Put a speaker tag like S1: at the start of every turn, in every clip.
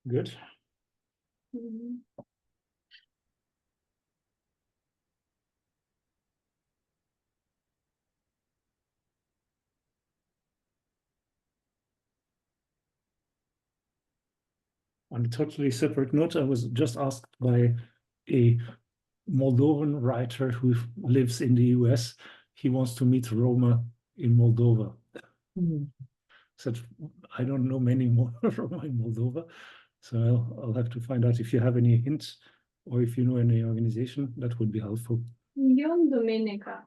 S1: Good. On a totally separate note, I was just asked by a Moldovan writer who lives in the US. He wants to meet Roma in Moldova. Said, I don't know many more Roma in Moldova, so I'll have to find out if you have any hints or if you know any organization that would be helpful.
S2: Ion Domenica.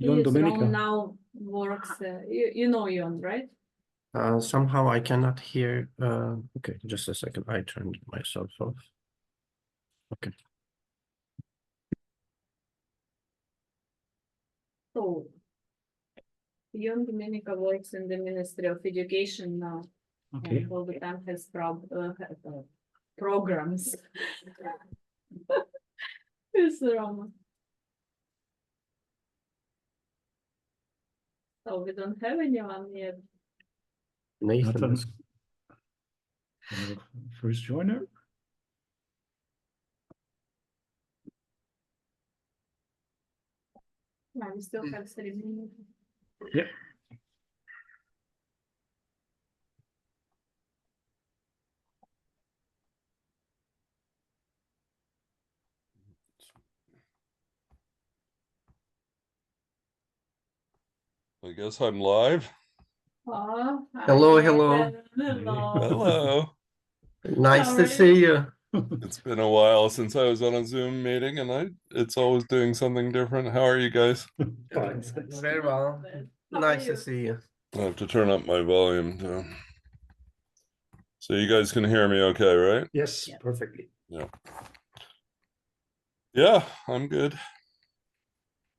S1: Ion Domenica
S2: now works. You know Ion, right?
S3: Somehow I cannot hear. Okay, just a second. I turned myself off. Okay.
S2: So, Ion Domenica works in the Ministry of Education now.
S1: Okay.
S2: And all the time has programs. It's Roma. So we don't have anyone yet.
S3: Nathan.
S1: First joiner.
S2: Yeah, we still have 3 minutes.
S1: Yeah.
S4: I guess I'm live.
S2: Oh,
S3: Hello, hello.
S4: Hello.
S3: Nice to see you.
S4: It's been a while since I was on a Zoom meeting, and it's always doing something different. How are you guys?
S1: Fine.
S3: Very well. Nice to see you.
S4: I have to turn up my volume too. So you guys can hear me okay, right?
S1: Yes, perfectly.
S4: Yeah. Yeah, I'm good.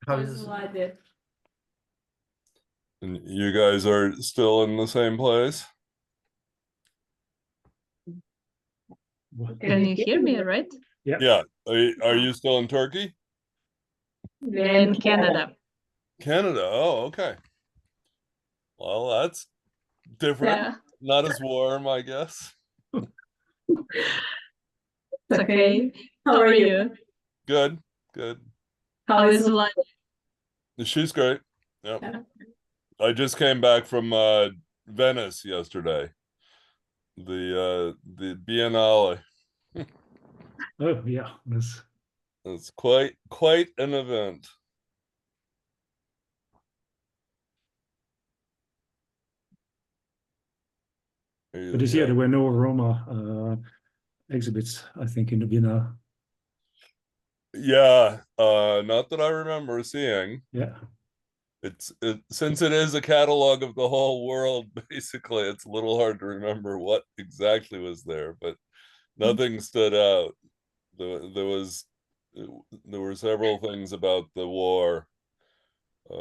S3: How is
S2: it?
S4: And you guys are still in the same place?
S5: Can you hear me, right?
S1: Yeah.
S4: Yeah. Are you still in Turkey?
S5: Yeah, in Canada.
S4: Canada. Oh, okay. Well, that's different.
S5: Yeah,
S4: Not as warm, I guess.
S5: it's okay. How are you?
S4: Good, good.
S5: How is life?
S4: She's great. Yep.
S5: Yeah.
S4: I just came back from Venice yesterday. The Biennale.
S1: Oh yeah,
S4: It's quite an event.
S1: but this year there were no Roma exhibits, I think, in the Biennale.
S4: Yeah, not that I remember seeing.
S1: Yeah.
S4: Since it is a catalog of the whole world, basically, it's a little hard to remember what exactly was there, but nothing stood out. There were several things about the war.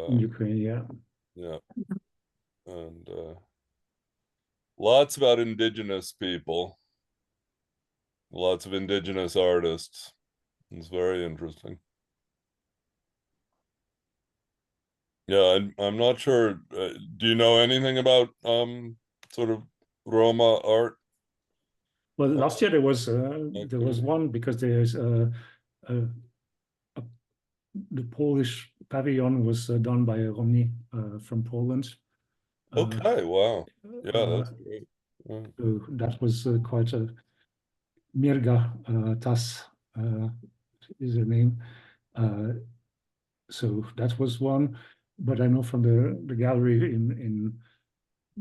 S1: In Ukraine, yeah.
S4: Yeah. And lots about indigenous people, lots of indigenous artists. It's very interesting. Yeah, I'm not sure. Do you know anything about sort of Roma art?
S1: Well, last year there was one because there's the Polish pavilion was done by a Romney from Poland.
S4: Okay, wow. Yeah, that's great.
S1: So that was quite a Mirga Tas is her name. So that was one. But I know from the gallery in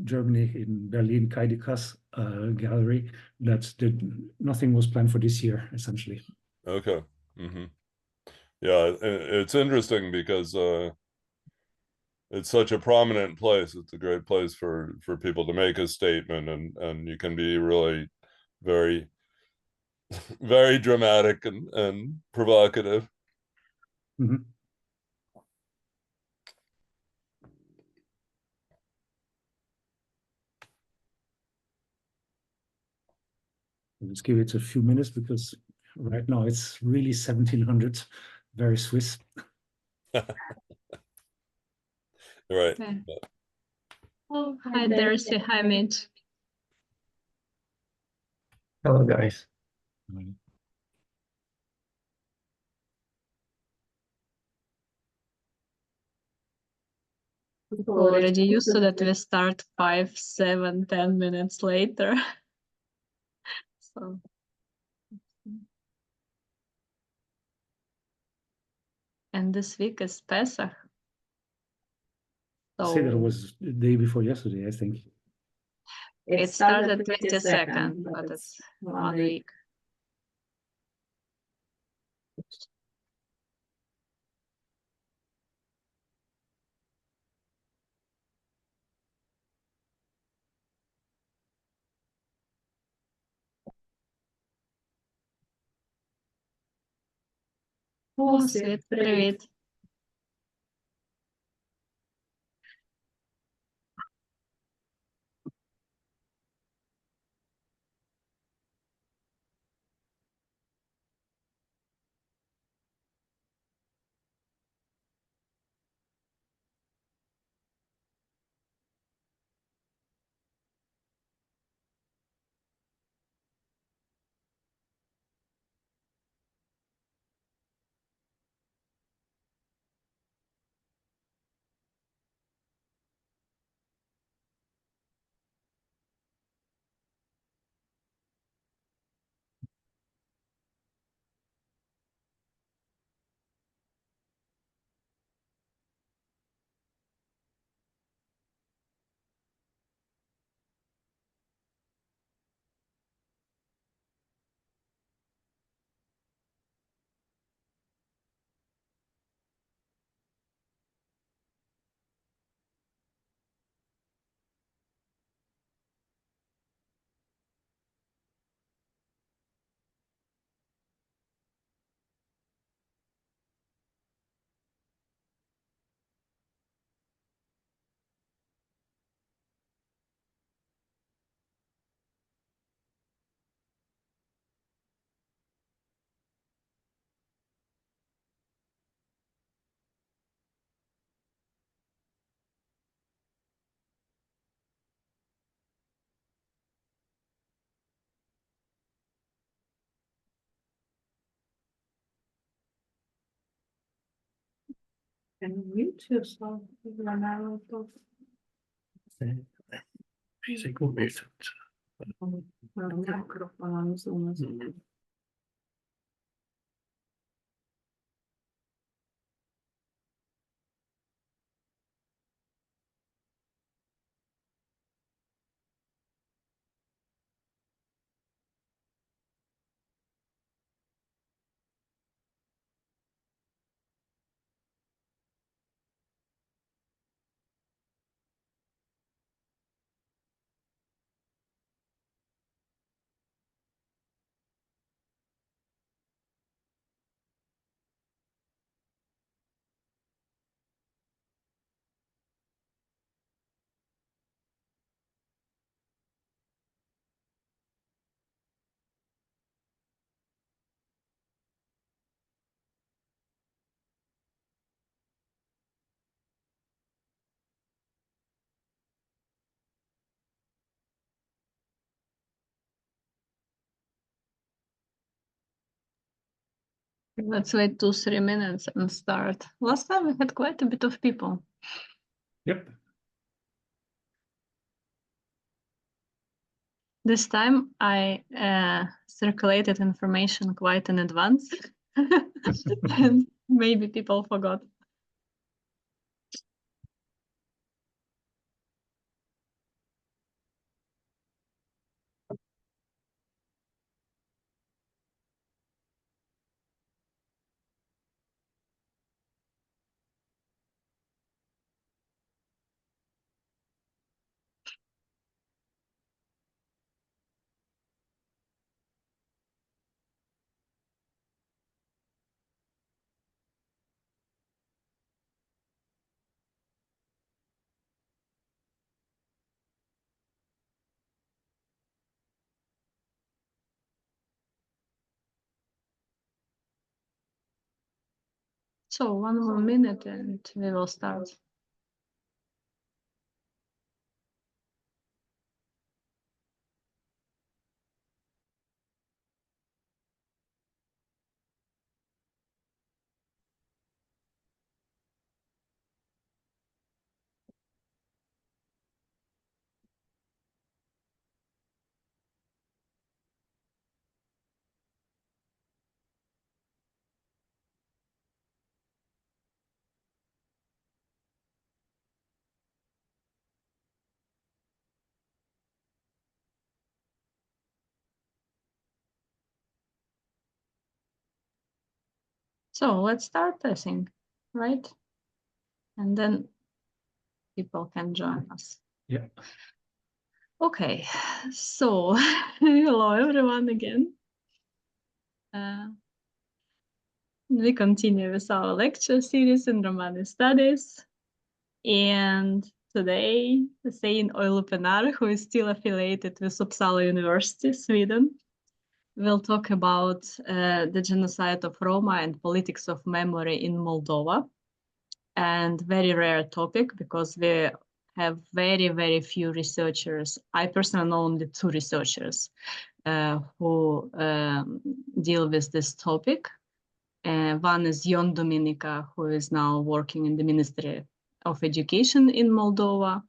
S1: Germany, in Berlin, Kaidikas gallery, that nothing was planned for this year, essentially.
S4: Okay. Yeah, it's interesting because it's such a prominent place. It's a great place for people to make a statement, and you can be really very very dramatic and provocative.
S1: Let's give it a few minutes because right now it's really 1700, very Swiss.
S4: Right.
S5: Okay. Oh, hi, Darcy. Hi, Mitch.
S3: Hello, guys.
S5: Already used to that we start 5, 7, 10 minutes later. So. And this week is Pesach.
S1: Say that
S5: So
S1: was the day before yesterday, I think.
S5: it started 22nd, but it's 1 week. О, Світ, привіт.
S2: Can you mute yourself? Run out of
S3: Music muted.
S2: microphone, Zoom.
S3: Mhm.
S5: Let's wait 2-3 minutes and start. Last time we had quite a bit of people.
S1: Yep.
S5: This time I circulated information quite in advance. And maybe people forgot. So 1 more minute and we will start. So let's start, I think, right? And then people can join us.
S1: Yeah.
S5: Okay, so hello everyone again. We continue with our lecture series in Romani Studies. And today, Hussein Oylupenar, who is still affiliated with Uppsala University, Sweden, will talk about the genocide of Roma and politics of memory in Moldova. And very rare topic because we have very, very few researchers. I personally know only 2 researchers who deal with this topic. One is Ion Dominica, who is now working in the Ministry of Education in Moldova,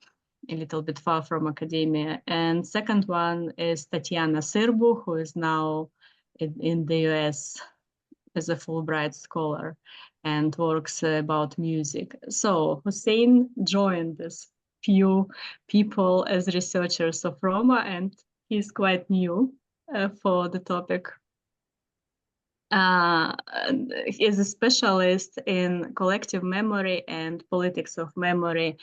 S5: a little bit far from academia. And second one is Tatiana Sirbu, who is now in the US as a Fulbright scholar and works about music. So Hussein joined this few people as researchers of Roma, and he's quite new for the topic. He is a specialist in collective memory and politics of memory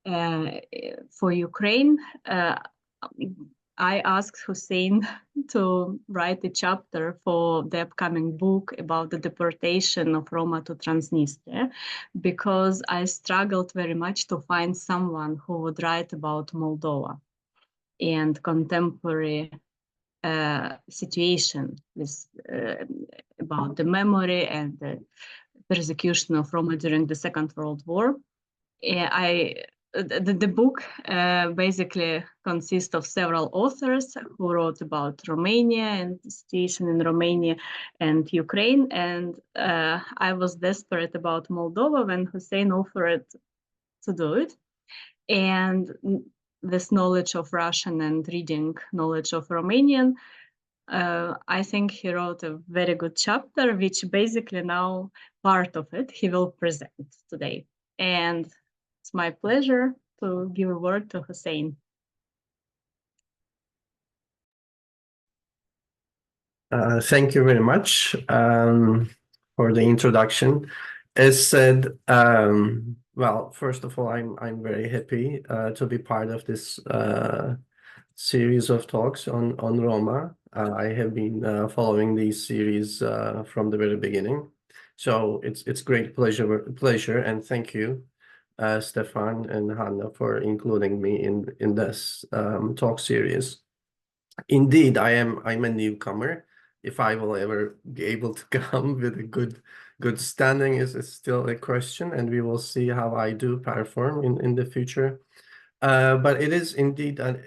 S5: for Ukraine. I asked Hussein to write a chapter for the upcoming book about the deportation of Roma to Transnistria, because I struggled very much to find someone who would write about Moldova and contemporary situation with, about the memory and the persecution of Roma during the Second World War. The book basically consists of several authors who wrote about Romania and the situation in Romania and Ukraine. And I was desperate about Moldova when Hussein offered to do it. And this knowledge of Russian and reading knowledge of Romanian, I think he wrote a very good chapter, which basically now part of it he will present today. And it's my pleasure to give a word to Hussein.
S3: Thank you very much for the introduction. As said, well, first of all, I'm very happy to be part of this series of talks on Roma. I have been following these series from the very beginning, so it's great pleasure, and thank you, Stefan and Hanna, for including me in this talk series. Indeed, I'm a newcomer. If I will ever be able to come with a good standing is still a question, and we will see how I do perform in the future. But it is indeed an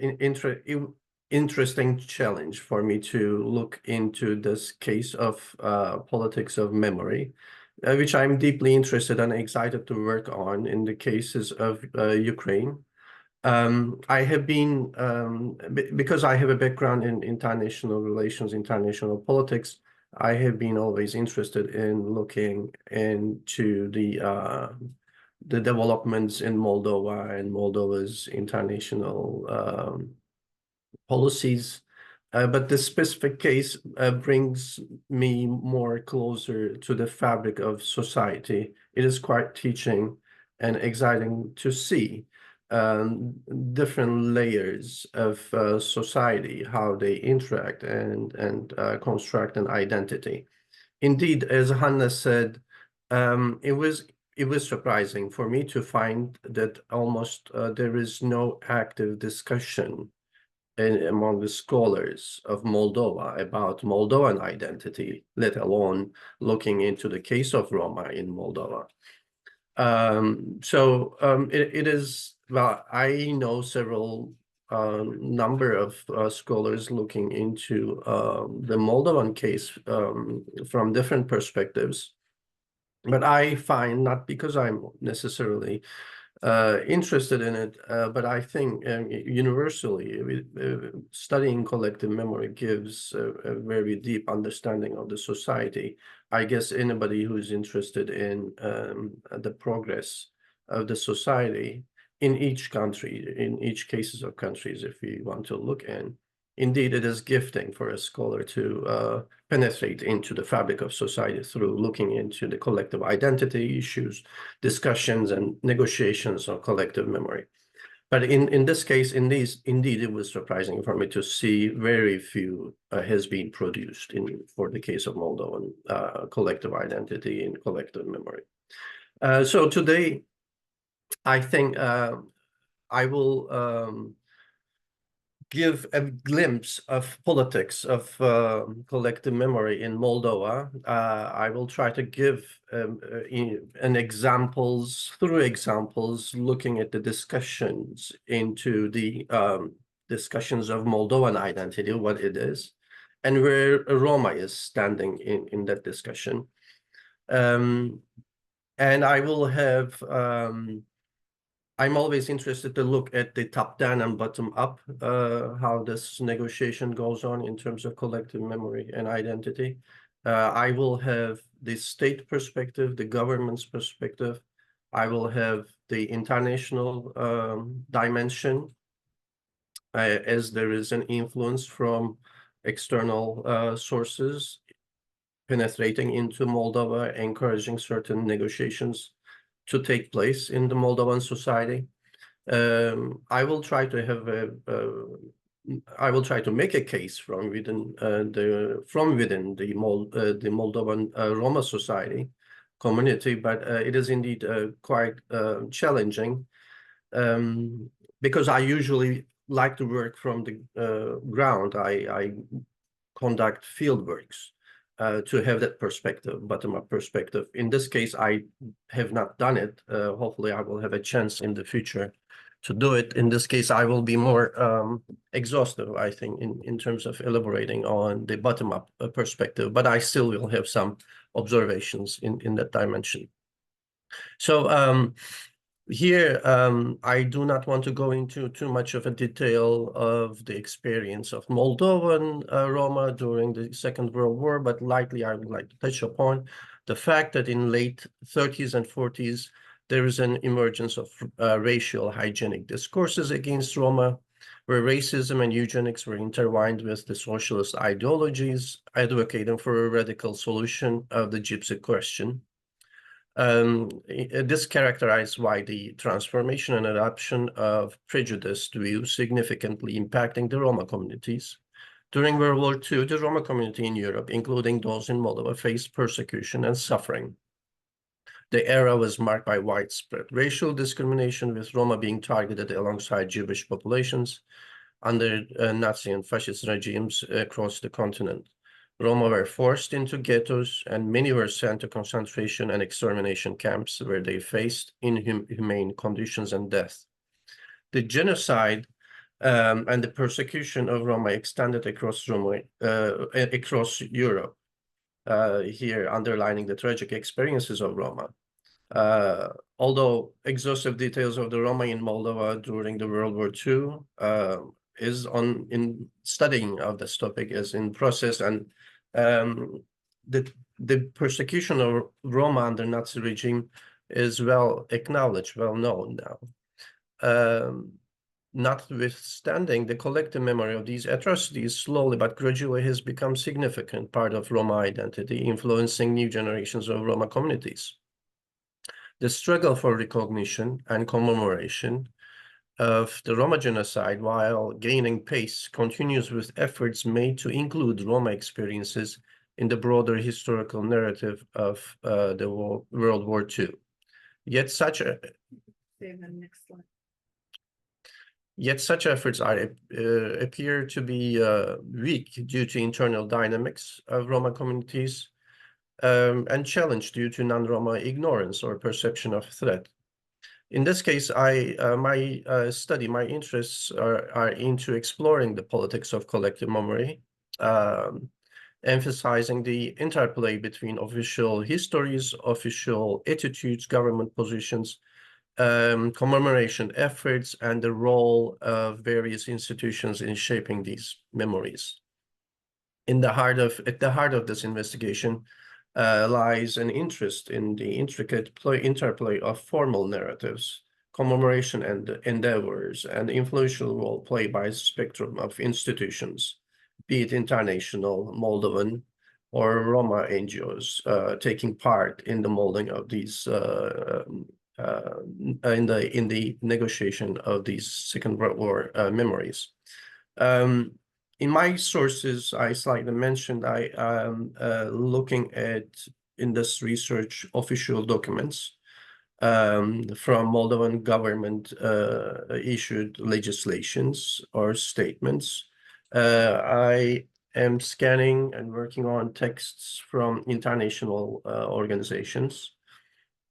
S3: interesting challenge for me to look into this case of politics of memory, which I'm deeply interested and excited to work on in the cases of Ukraine. I have been, because I have a background in international relations, international politics, I have been always interested in looking into the developments in Moldova and Moldova's international policies. But this specific case brings me more closer to the fabric of society. It is quite teaching and exciting to see different layers of society, how they interact and construct an identity. Indeed, as Hanna said, it was surprising for me to find that almost there is no active discussion among the scholars of Moldova about Moldovan identity, let alone looking into the case of Roma in Moldova. It is, well, I know several number of scholars looking into the Moldovan case from different perspectives. But I find, not because I'm necessarily interested in it, but I think universally studying collective memory gives a very deep understanding of the society. I guess anybody who's interested in the progress of the society in each country, in each cases of countries, if we want to look in, Indeed, it is gifting for a scholar to penetrate into the fabric of society through looking into the collective identity issues, discussions, and negotiations of collective memory. But in this case, indeed, it was surprising for me to see very few has been produced for the case of Moldovan collective identity and collective memory. So today, I think I will give a glimpse of politics of collective memory in Moldova. I will try to give through examples, looking at the discussions into the discussions of Moldovan identity, what it is, and where Roma is standing in that discussion. And I will have I'm always interested to look at the top-down and bottom-up, how this negotiation goes on in terms of collective memory and identity. I will have the state perspective, the government's perspective. I will have the international dimension, as there is an influence from external sources penetrating into Moldova, encouraging certain negotiations to take place in the Moldovan society. I will try to have I will try to make a case from within the Moldovan Roma society community, but it is indeed quite challenging, because I usually like to work from the ground. I conduct field works. To have that perspective, bottom-up perspective. In this case, I have not done it. Hopefully, I will have a chance in the future to do it. In this case, I will be more exhaustive, I think, in terms of elaborating on the bottom-up perspective, but I still will have some observations in that dimension. So here, I do not want to go into too much of a detail of the experience of Moldovan Roma during the Second World War, but lightly I would like to touch upon the fact that in late 30s and 40s, there is an emergence of racial hygienic discourses against Roma, where racism and eugenics were intertwined with the socialist ideologies, advocating for a radical solution of the Gypsy question. This characterized why the transformation and adoption of prejudiced views significantly impacting the Roma communities. During World War II, the Roma community in Europe, including those in Moldova, faced persecution and suffering. The era was marked by widespread racial discrimination, with Roma being targeted alongside Jewish populations under Nazi and fascist regimes across the continent. Roma were forced into ghettos, and many were sent to concentration and extermination camps where they faced inhumane conditions and death. The genocide and the persecution of Roma extended across Europe, here underlining the tragic experiences of Roma. Although exhaustive details of the Roma in Moldova during the World War II in studying of this topic is in process, and the persecution of Roma under Nazi regime is well acknowledged, well known now. Notwithstanding, the collective memory of these atrocities slowly but gradually has become a significant part of Roma identity, influencing new generations of Roma communities. The struggle for recognition and commemoration of the Roma genocide, while gaining pace, continues with efforts made to include Roma experiences in the broader historical narrative of the World War II. Yet such efforts appear to be weak due to internal dynamics of Roma communities, and challenged due to non-Roma ignorance or perception of threat. In this case, my interests are into exploring the politics of collective memory, emphasizing the interplay between official histories, official attitudes, government positions, commemoration efforts, and the role of various institutions in shaping these memories. At the heart of this investigation lies an interest in the intricate interplay of formal narratives, commemoration and endeavors and influential role played by a spectrum of institutions, be it international, Moldovan, or Roma NGOs, taking part in the molding of these in the negotiation of these Second World War memories. In my sources, I slightly mentioned I am looking at in this research official documents from Moldovan government issued legislations or statements. I am scanning and working on texts from international organizations.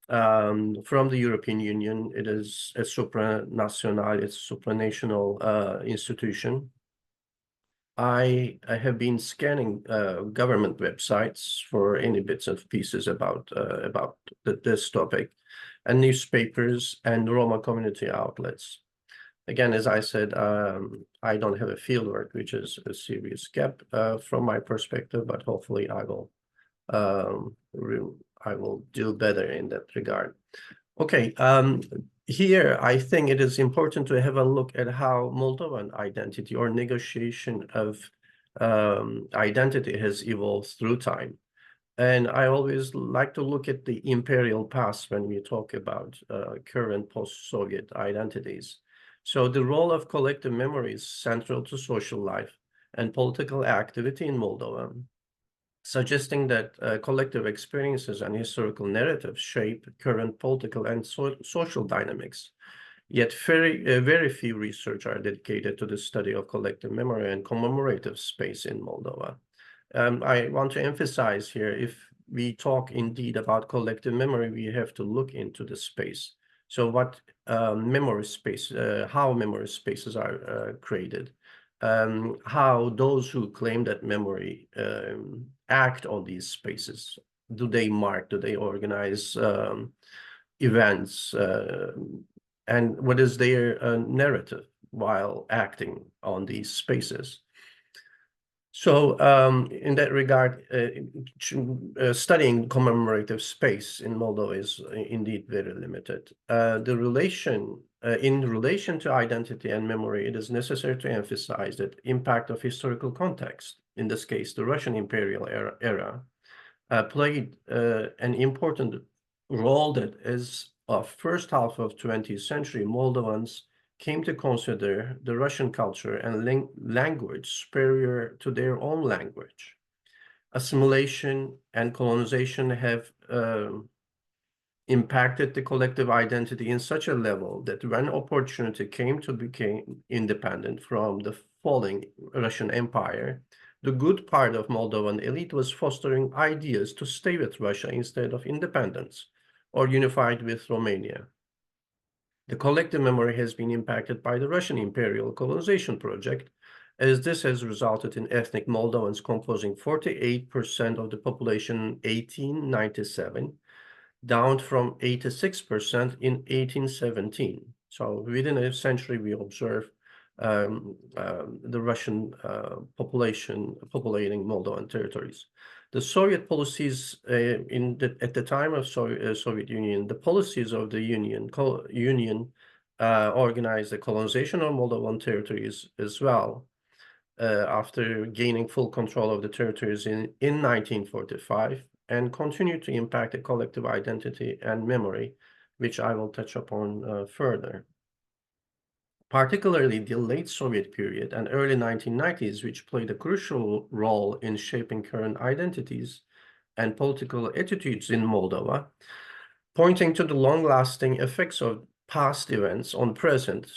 S3: From the European Union, it is a supranational, it's a supranational institution. I have been scanning government websites for any bits and pieces about this topic, and newspapers and Roma community outlets. Again, as I said, I don't have a fieldwork, which is a serious gap from my perspective, but hopefully I will do better in that regard. Okay, here I think it is important to have a look at how Moldovan identity or negotiation of identity has evolved through time. And I always like to look at the imperial past when we talk about current post-Soviet identities. So the role of collective memory is central to social life and political activity in Moldova, suggesting that collective experiences and historical narratives shape current political and social dynamics. Yet very few research are dedicated to the study of collective memory and commemorative space in Moldova. I want to emphasize here, if we talk indeed about collective memory, we have to look into the space. So what memory space, how memory spaces are created, how those who claim that memory act on these spaces. Do they mark, do they organize events, and what is their narrative while acting on these spaces? So in that regard, studying commemorative space in Moldova is indeed very limited. In relation to identity and memory, it is necessary to emphasize that impact of historical context, in this case, the Russian imperial era, played an important role that as of first half of 20th century, Moldovans came to consider the Russian culture and language superior to their own language. Assimilation and colonization have impacted the collective identity in such a level that when opportunity came to become independent from the falling Russian Empire, the good part of Moldovan elite was fostering ideas to stay with Russia instead of independence or unified with Romania. The collective memory has been impacted by the Russian imperial colonization project, as this has resulted in ethnic Moldovans composing 48% of the population in 1897, down from 86% in 1817. So within a century, we observe the Russian population populating Moldovan territories. The Soviet policies at the time of Soviet Union, the policies of the Union organized the colonization of Moldovan territories as well. After gaining full control of the territories in 1945, and continue to impact the collective identity and memory, which I will touch upon further. Particularly the late Soviet period and early 1990s, which played a crucial role in shaping current identities and political attitudes in Moldova, pointing to the long-lasting effects of past events on present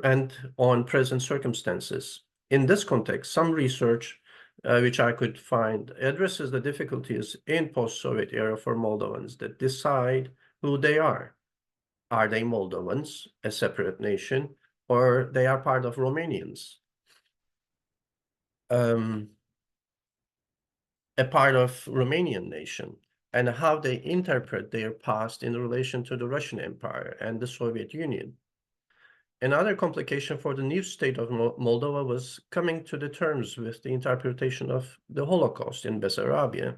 S3: and on present circumstances. In this context, some research which I could find addresses the difficulties in post-Soviet era for Moldovans that decide who they are. Are they Moldovans, a separate nation, or they are part of Romanians? A part of Romanian nation, and how they interpret their past in relation to the Russian Empire and the Soviet Union. Another complication for the new state of Moldova was coming to the terms with the interpretation of the Holocaust in Bessarabia.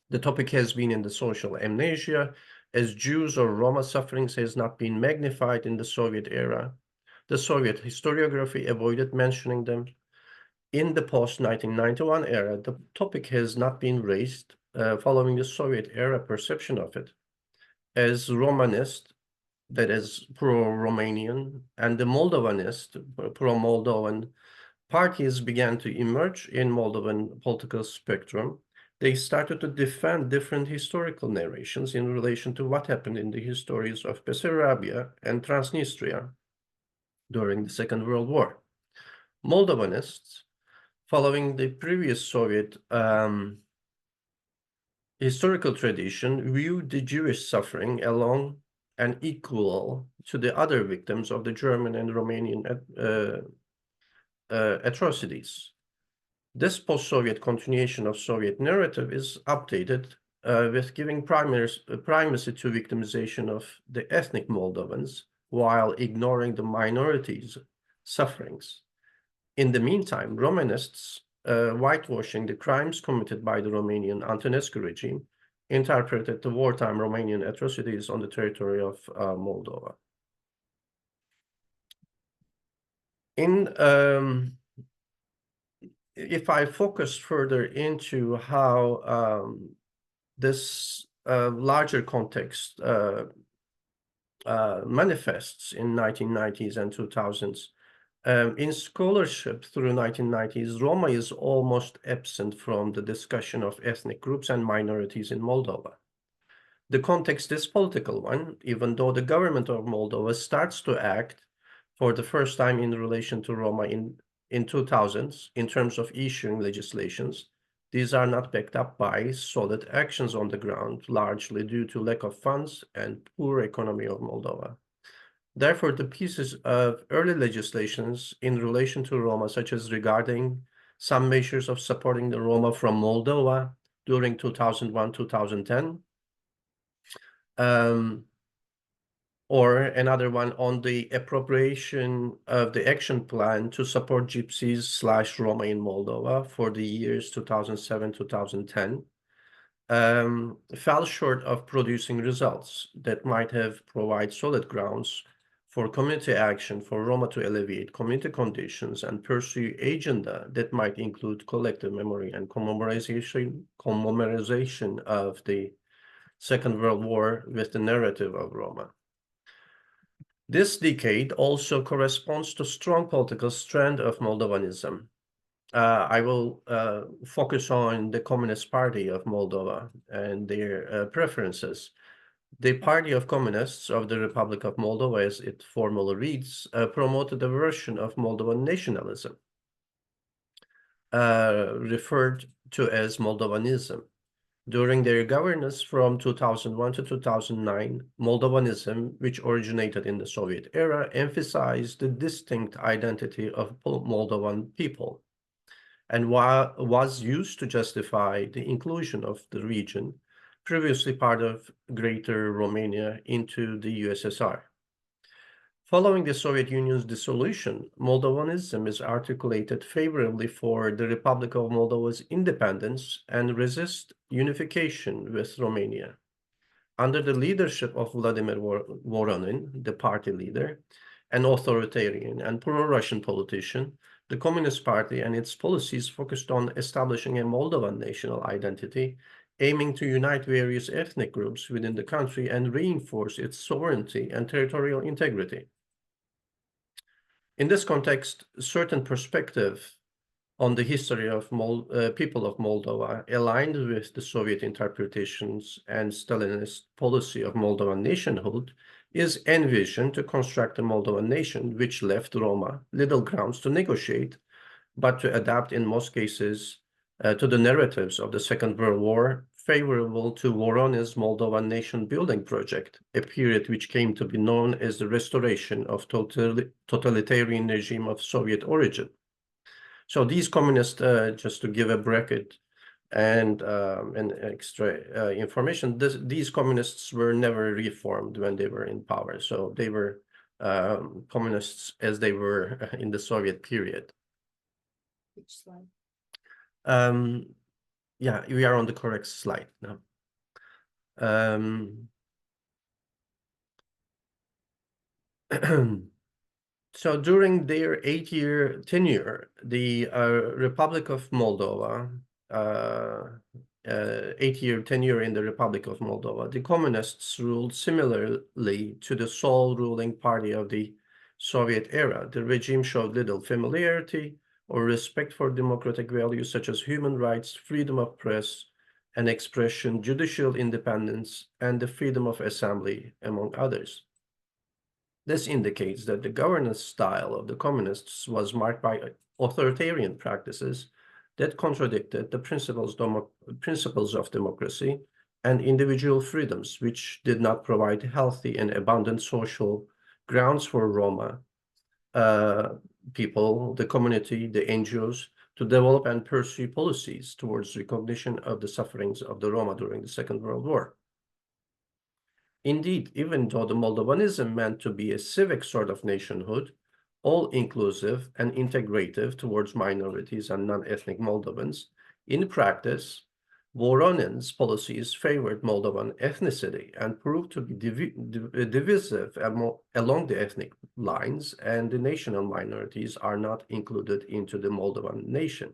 S3: The topic has been in the social amnesia as Jews or Roma sufferings has not been magnified in the Soviet era. The Soviet historiography avoided mentioning them. In the post-1991 era, the topic has not been raised following the Soviet era perception of it. As Romanist, that is pro-Romanian, and the Moldovanist, pro-Moldovan parties began to emerge in Moldovan political spectrum, they started to defend different historical narrations in relation to what happened in the histories of Bessarabia and Transnistria during the Second World War. Moldovanists, following the previous Soviet historical tradition, viewed the Jewish suffering along and equal to the other victims of the German and Romanian atrocities. This post-Soviet continuation of Soviet narrative is updated with giving primacy to victimization of the ethnic Moldovans while ignoring the minorities' sufferings. In the meantime, Romanists, whitewashing the crimes committed by the Romanian Antonescu regime, interpreted the wartime Romanian atrocities on the territory of Moldova. If I focus further into how this larger context manifests in 1990s and 2000s, in scholarship through 1990s, Roma is almost absent from the discussion of ethnic groups and minorities in Moldova. The context is political one, even though the government of Moldova starts to act for the first time in relation to Roma in 2000s in terms of issuing legislations. These are not backed up by solid actions on the ground, largely due to lack of funds and poor economy of Moldova. Therefore, the pieces of early legislations in relation to Roma, such as regarding some measures of supporting the Roma from Moldova during 2001-2010, or another one on the appropriation of the action plan to support Gypsies/Roma in Moldova for the years 2007-2010, fell short of producing results that might have provided solid grounds for community action for Roma to alleviate community conditions and pursue agenda that might include collective memory and commemoration of the Second World War with the narrative of Roma. This decade also corresponds to strong political strand of Moldovanism. I will focus on the Communist Party of Moldova and their preferences. The Party of Communists of the Republic of Moldova, as it formally reads, promoted a version of Moldovan nationalism, referred to as Moldovanism. During their governance from 2001 to 2009, Moldovanism, which originated in the Soviet era, emphasized the distinct identity of Moldovan people and was used to justify the inclusion of the region, previously part of Greater Romania, into the USSR. Following the Soviet Union's dissolution, Moldovanism is articulated favorably for the Republic of Moldova's independence and resist unification with Romania. Under the leadership of Vladimir Voronin, the party leader, an authoritarian and pro-Russian politician, the Communist Party and its policies focused on establishing a Moldovan national identity, aiming to unite various ethnic groups within the country and reinforce its sovereignty and territorial integrity. In this context, certain perspective on the history of people of Moldova, aligned with the Soviet interpretations and Stalinist policy of Moldovan nationhood, is envisioned to construct a Moldovan nation which left Roma little grounds to negotiate, but to adapt in most cases to the narratives of the Second World War, favorable to Voronin's Moldovan nation building project, a period which came to be known as the restoration of totalitarian regime of Soviet origin. So these communists, just to give a bracket and extra information, these communists were never reformed when they were in power. So they were communists as they were in the Soviet period.
S2: Which slide?
S3: Yeah, we are on the correct slide now. So during their 8-year tenure, the Republic of Moldova, 8-year tenure in the Republic of Moldova, the communists ruled similarly to the sole ruling party of the Soviet era. The regime showed little familiarity or respect for democratic values such as human rights, freedom of press and expression, judicial independence, and the freedom of assembly, among others. This indicates that the governance style of the communists was marked by authoritarian practices that contradicted the principles of democracy and individual freedoms, which did not provide healthy and abundant social grounds for Roma people, the community, the NGOs, to develop and pursue policies towards recognition of the sufferings of the Roma during the Second World War. Indeed, even though the Moldovanism meant to be a civic sort of nationhood, all-inclusive and integrative towards minorities and non-ethnic Moldovans, in practice, Voronin's policies favored Moldovan ethnicity and proved to be divisive along the ethnic lines, and the national minorities are not included into the Moldovan nation.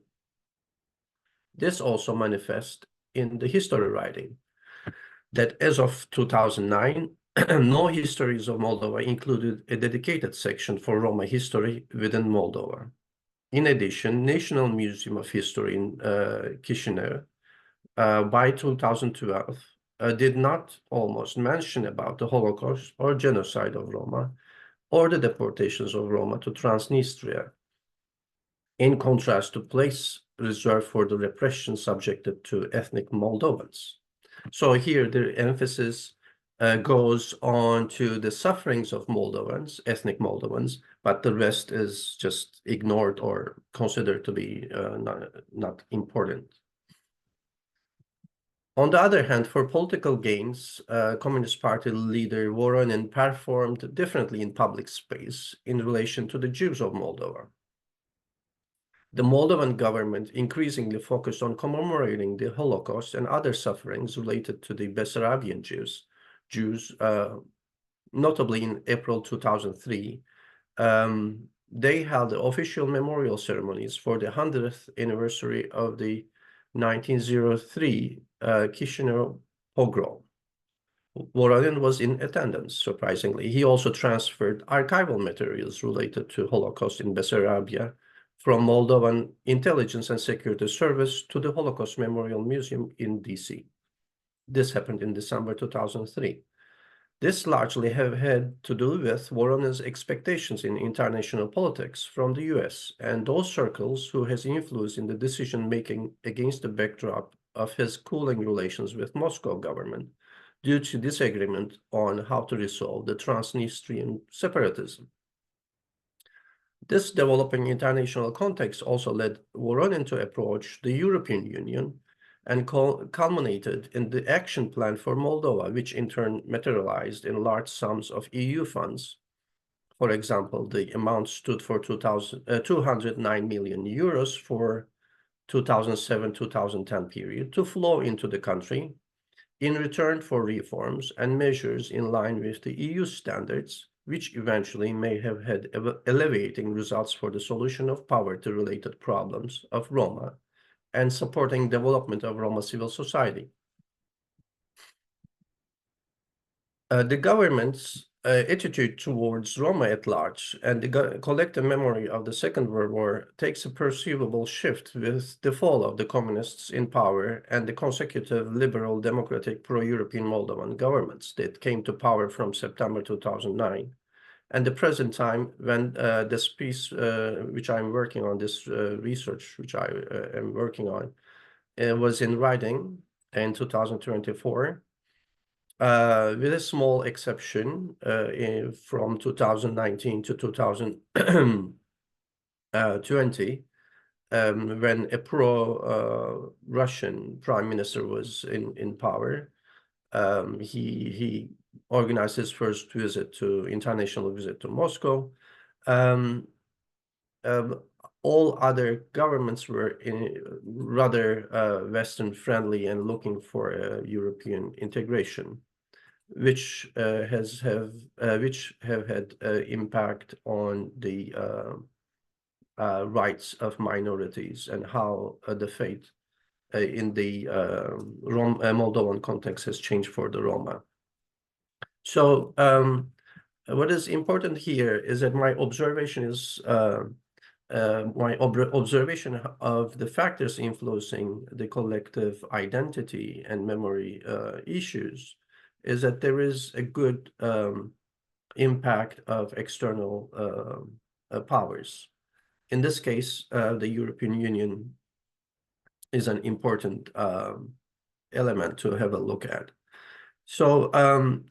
S3: This also manifests in the history writing, that as of 2009, no histories of Moldova included a dedicated section for Roma history within Moldova. In addition, National Museum of History in Chisinau, by 2012, did not almost mention about the Holocaust or genocide of Roma or the deportations of Roma to Transnistria, in contrast to place reserved for the repression subjected to ethnic Moldovans. So here the emphasis goes on to the sufferings of Moldovans, ethnic Moldovans, but the rest is just ignored or considered to be not important. On the other hand, for political gains, Communist Party leader Voronin performed differently in public space in relation to the Jews of Moldova. The Moldovan government increasingly focused on commemorating the Holocaust and other sufferings related to the Bessarabian Jews, notably in April 2003. They held official memorial ceremonies for the 100th anniversary of the 1903 Chisinau pogrom. Voronin was in attendance, surprisingly. He also transferred archival materials related to Holocaust in Bessarabia from Moldovan Intelligence and Security Service to the Holocaust Memorial Museum in DC. This happened in December 2003. This largely had to do with Voronin's expectations in international politics from the US and those circles who has influence in the decision-making against the backdrop of his cooling relations with Moscow government due to disagreement on how to resolve the Transnistrian separatism. This developing international context also led Voronin to approach the European Union and culminated in the action plan for Moldova, which in turn materialized in large sums of EU funds. For example, the amount stood for 209 million euros for 2007-2010 period to flow into the country in return for reforms and measures in line with the EU standards, which eventually may have had elevating results for the solution of poverty-related problems of Roma and supporting development of Roma civil society. The government's attitude towards Roma at large and the collective memory of the Second World War takes a perceivable shift with the fall of the communists in power and the consecutive liberal, democratic, pro-European Moldovan governments that came to power from September 2009. And the present time when this piece, which I'm working on, this research, which I am working on, was in writing in 2024, with a small exception from 2019 to 2020, when a pro-Russian prime minister was in power. He organized his first international visit to Moscow. All other governments were rather Western friendly and looking for European integration. which have had impact on the rights of minorities and how the fate in the Moldovan context has changed for the Roma. So what is important here is that my observation is observation of the factors influencing the collective identity and memory issues is that there is a good impact of external powers. In this case, the European Union is an important element to have a look at. So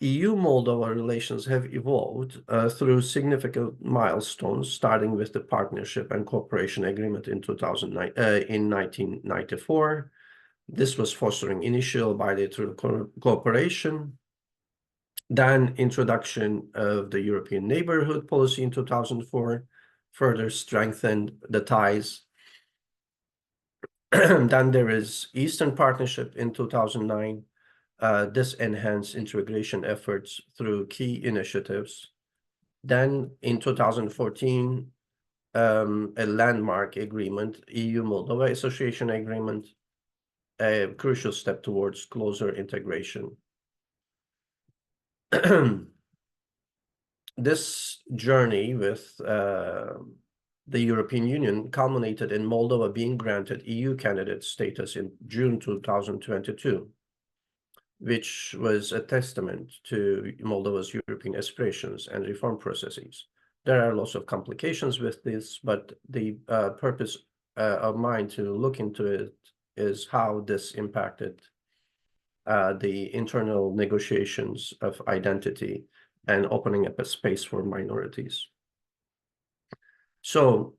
S3: EU-Moldova relations have evolved through significant milestones, starting with the Partnership and Cooperation Agreement in 1994. This was fostering initial bilateral cooperation. Then introduction of the European Neighborhood Policy in 2004 further strengthened the ties. Then there is Eastern Partnership in 2009. This enhanced integration efforts through key initiatives. Then in 2014, a landmark agreement, EU-Moldova Association Agreement, a crucial step towards closer integration. This journey with the European Union culminated in Moldova being granted EU candidate status in June 2022, which was a testament to Moldova's European aspirations and reform processes. There are lots of complications with this, but the purpose of mine to look into it is how this impacted the internal negotiations of identity and opening up a space for minorities. So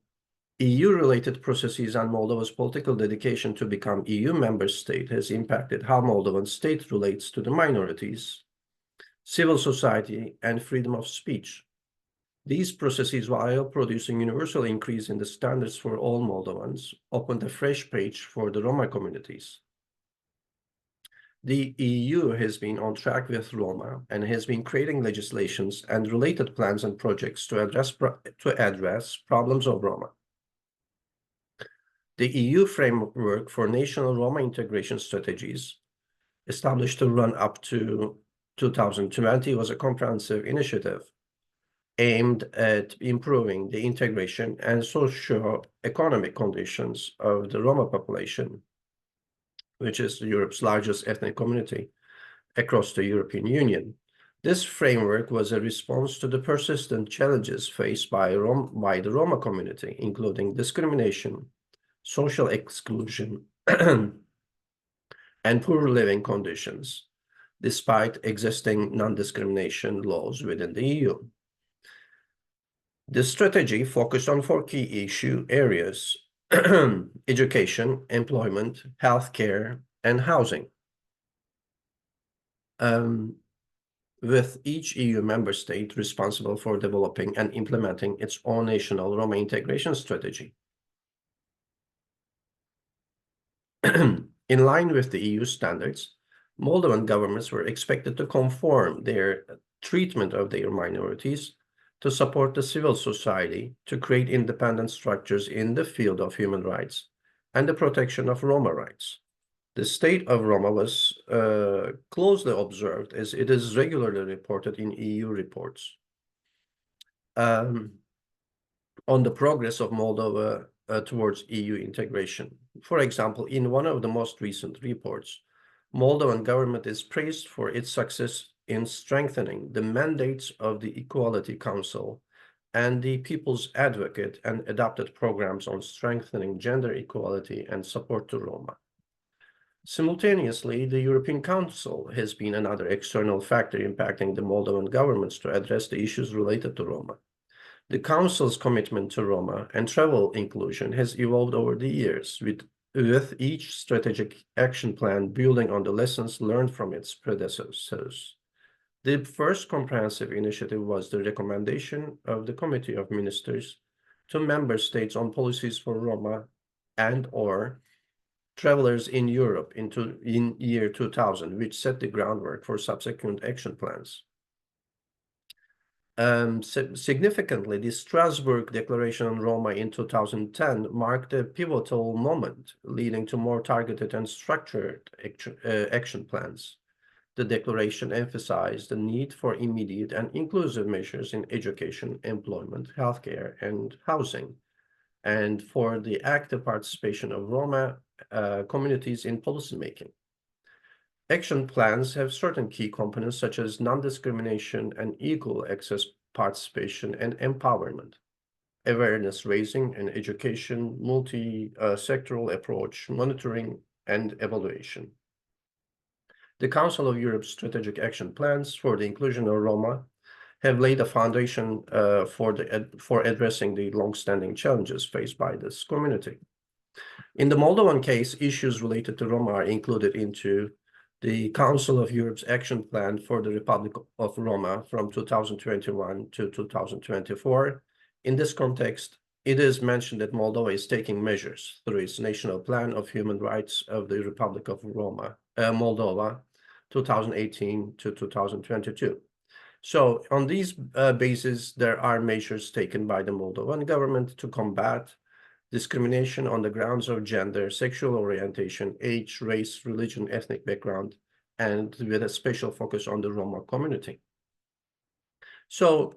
S3: EU-related processes and Moldova's political dedication to become EU member state has impacted how Moldovan state relates to the minorities, civil society, and freedom of speech. These processes, while producing universal increase in the standards for all Moldovans, opened a fresh page for the Roma communities. The EU has been on track with Roma and has been creating legislations and related plans and projects to address problems of Roma. The EU framework for national Roma integration strategies, established to run up to 2020, was a comprehensive initiative aimed at improving the integration and socio-economic conditions of the Roma population, which is Europe's largest ethnic community across the European Union. This framework was a response to the persistent challenges faced by the Roma community, including discrimination, social exclusion, and poor living conditions, despite existing non-discrimination laws within the EU. This strategy focused on 4 key issue areas: education, employment, healthcare, and housing. With each EU member state responsible for developing and implementing its own national Roma integration strategy. In line with the EU standards, Moldovan governments were expected to conform their treatment of their minorities, to support the civil society, to create independent structures in the field of human rights and the protection of Roma rights. The state of Roma was closely observed, as it is regularly reported in EU reports. On the progress of Moldova towards EU integration. For example, in one of the most recent reports, Moldovan government is praised for its success in strengthening the mandates of the Equality Council and the People's Advocate, and adopted programs on strengthening gender equality and support to Roma. Simultaneously, the European Council has been another external factor impacting the Moldovan governments to address the issues related to Roma. The Council's commitment to Roma and travel inclusion has evolved over the years, with each strategic action plan building on the lessons learned from its predecessors. The first comprehensive initiative was the recommendation of the Committee of Ministers to member states on policies for Roma and/or Travelers in Europe in year 2000, which set the groundwork for subsequent action plans. Significantly, the Strasbourg Declaration on Roma in 2010 marked a pivotal moment, leading to more targeted and structured action plans. The declaration emphasized the need for immediate and inclusive measures in education, employment, healthcare, and housing, and for the active participation of Roma communities in policymaking. Action plans have certain key components such as non-discrimination and equal access, participation, and empowerment, awareness raising and education, multi-sectoral approach, monitoring, and evaluation. The Council of Europe's strategic action plans for the inclusion of Roma have laid a foundation for addressing the long-standing challenges faced by this community. In the Moldovan case, issues related to Roma are included into the Council of Europe's Action Plan for the Republic of Roma from 2021 to 2024. In this context, it is mentioned that Moldova is taking measures through its National Plan of Human Rights of the Republic of Roma, Moldova, 2018 to 2022. So on these bases, there are measures taken by the Moldovan government to combat discrimination on the grounds of gender, sexual orientation, age, race, religion, ethnic background, and with a special focus on the Roma community. So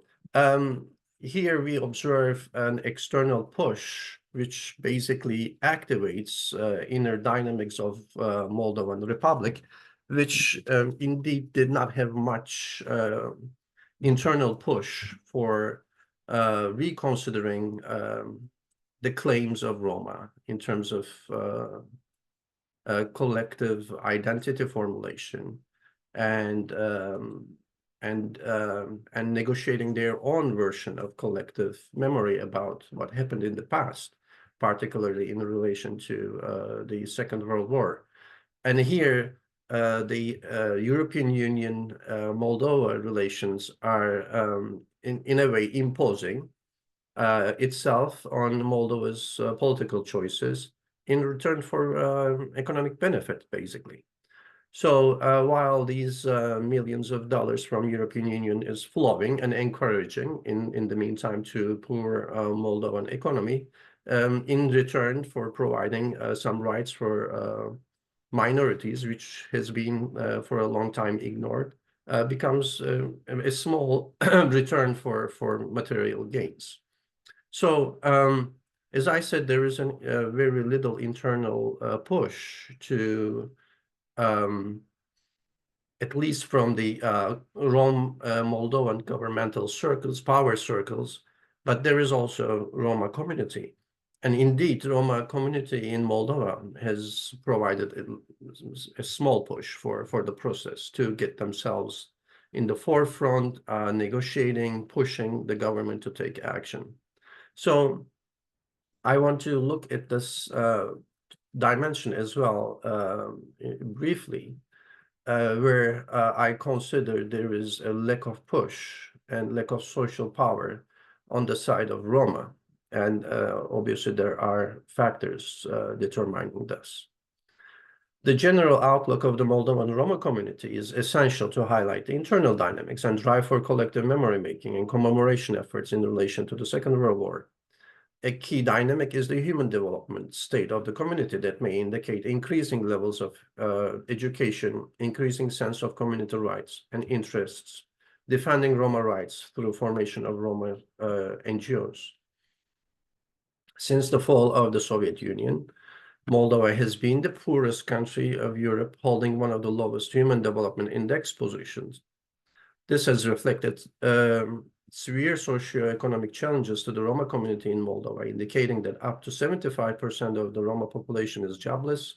S3: here we observe an external push, which basically activates inner dynamics of Moldovan Republic, which indeed did not have much internal push for reconsidering the claims of Roma in terms of collective identity formulation and negotiating their own version of collective memory about what happened in the past, particularly in relation to the Second World War. And here, the European Union Moldova relations are in a way imposing itself on Moldova's political choices in return for economic benefit, basically. So while these millions of dollars from European Union is flowing and encouraging in the meantime to poor Moldovan economy, in return for providing some rights for minorities, which has been for a long time ignored, becomes a small return for material gains. So, as I said, there is a very little internal push to, at least from the Moldovan governmental circles, power circles, but there is also Roma community. And indeed, Roma community in Moldova has provided a small push for the process to get themselves in the forefront, negotiating, pushing the government to take action. So I want to look at this dimension as well briefly, where I consider there is a lack of push and lack of social power on the side of Roma. And obviously there are factors determining this. The general outlook of the Moldovan Roma community is essential to highlight the internal dynamics and drive for collective memory making and commemoration efforts in relation to the Second World War. A key dynamic is the human development state of the community that may indicate increasing levels of education, increasing sense of community rights and interests, defending Roma rights through formation of Roma NGOs. Since the fall of the Soviet Union, Moldova has been the poorest country of Europe, holding one of the lowest human development index positions. This has reflected severe socioeconomic challenges to the Roma community in Moldova, indicating that up to 75% of the Roma population is jobless,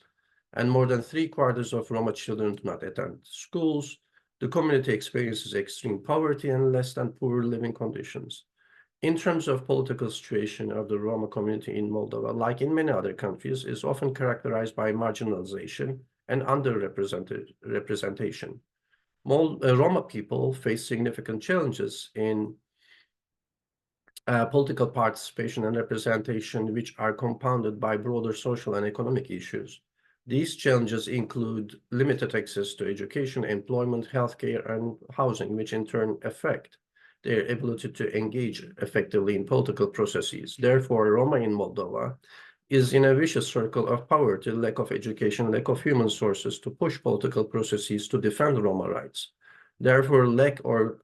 S3: and more than 3/4 of Roma children do not attend schools. The community experiences extreme poverty and less than poor living conditions. In terms of political situation of the Roma community in Moldova, like in many other countries, is often characterized by marginalization and underrepresentation. Roma people face significant challenges in political participation and representation, which are compounded by broader social and economic issues. These challenges include limited access to education, employment, healthcare, and housing, which in turn affect their ability to engage effectively in political processes. Therefore, Roma in Moldova is in a vicious circle of poverty, lack of education, lack of human sources to push political processes to defend Roma rights. Therefore, lack or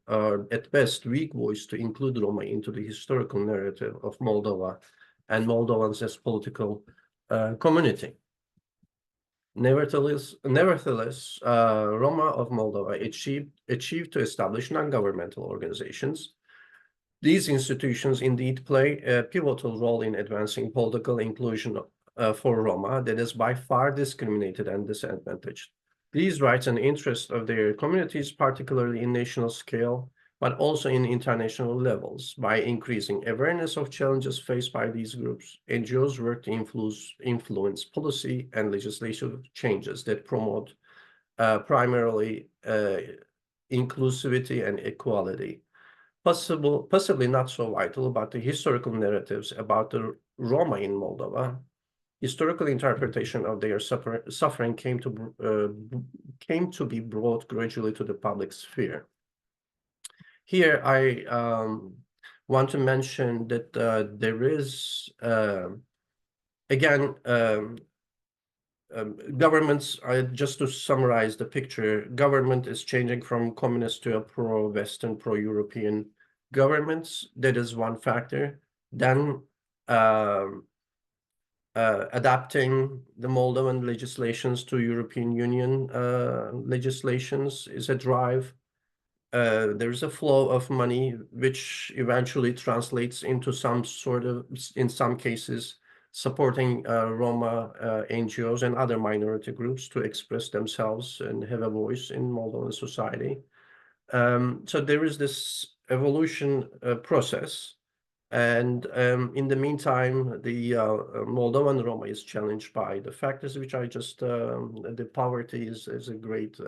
S3: at best weak voice to include Roma into the historical narrative of Moldova and Moldovans as political community. Nevertheless, Roma of Moldova achieved to establish non-governmental organizations. These institutions indeed play a pivotal role in advancing political inclusion for Roma that is by far discriminated and disadvantaged. These rights and interests of their communities, particularly in national scale, but also in international levels, by increasing awareness of challenges faced by these groups. NGOs work to influence policy and legislative changes that promote primarily inclusivity and equality. Possibly not so vital, but the historical narratives about the Roma in Moldova, historical interpretation of their suffering came to be brought gradually to the public sphere. Here, I want to mention that there is, again, governments, just to summarize the picture, government is changing from communist to a pro-Western, pro-European governments. That is one factor. Then adapting the Moldovan legislations to European Union legislations is a drive. There's a flow of money, which eventually translates into some sort of, in some cases, supporting Roma NGOs and other minority groups to express themselves and have a voice in Moldovan society. So there is this evolution process. And in the meantime, the Moldovan Roma is challenged by the factors which I just, the poverty is a great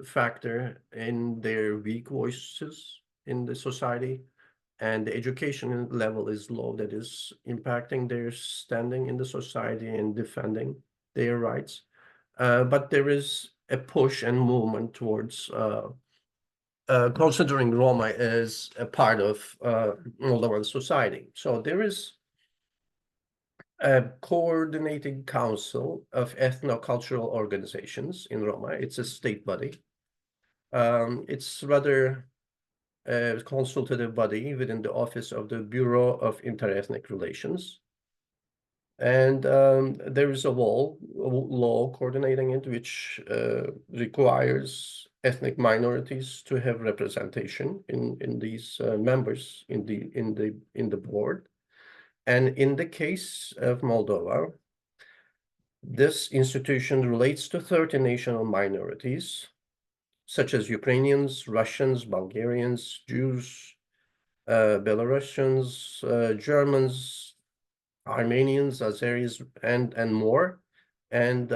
S3: factor in their weak voices in the society, and the education level is low, that is impacting their standing in the society and defending their rights. But there is a push and movement towards considering Roma as a part of Moldovan society. So there is a coordinating council of ethno-cultural organizations in Roma. It's a state body. It's rather a consultative body within the office of the Bureau of Interethnic Relations. And there is a law coordinating it, which requires ethnic minorities to have representation in these members in the board. And in the case of Moldova, this institution relates to 30 national minorities, such as Ukrainians, Russians, Bulgarians, Jews, Belarusians, Germans, Armenians, Azeris, and more. And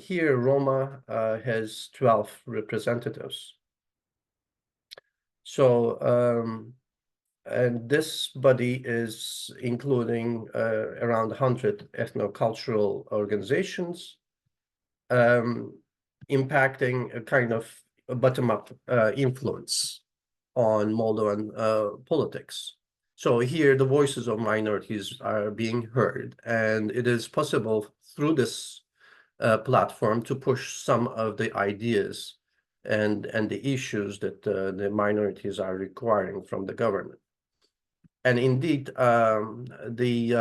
S3: here Roma has 12 representatives. So, and this body is including around 100 ethno-cultural organizations, impacting a kind of a bottom-up influence on Moldovan politics. So here the voices of minorities are being heard, and it is possible through this platform to push some of the ideas and the issues that the minorities are requiring from the government. And indeed, the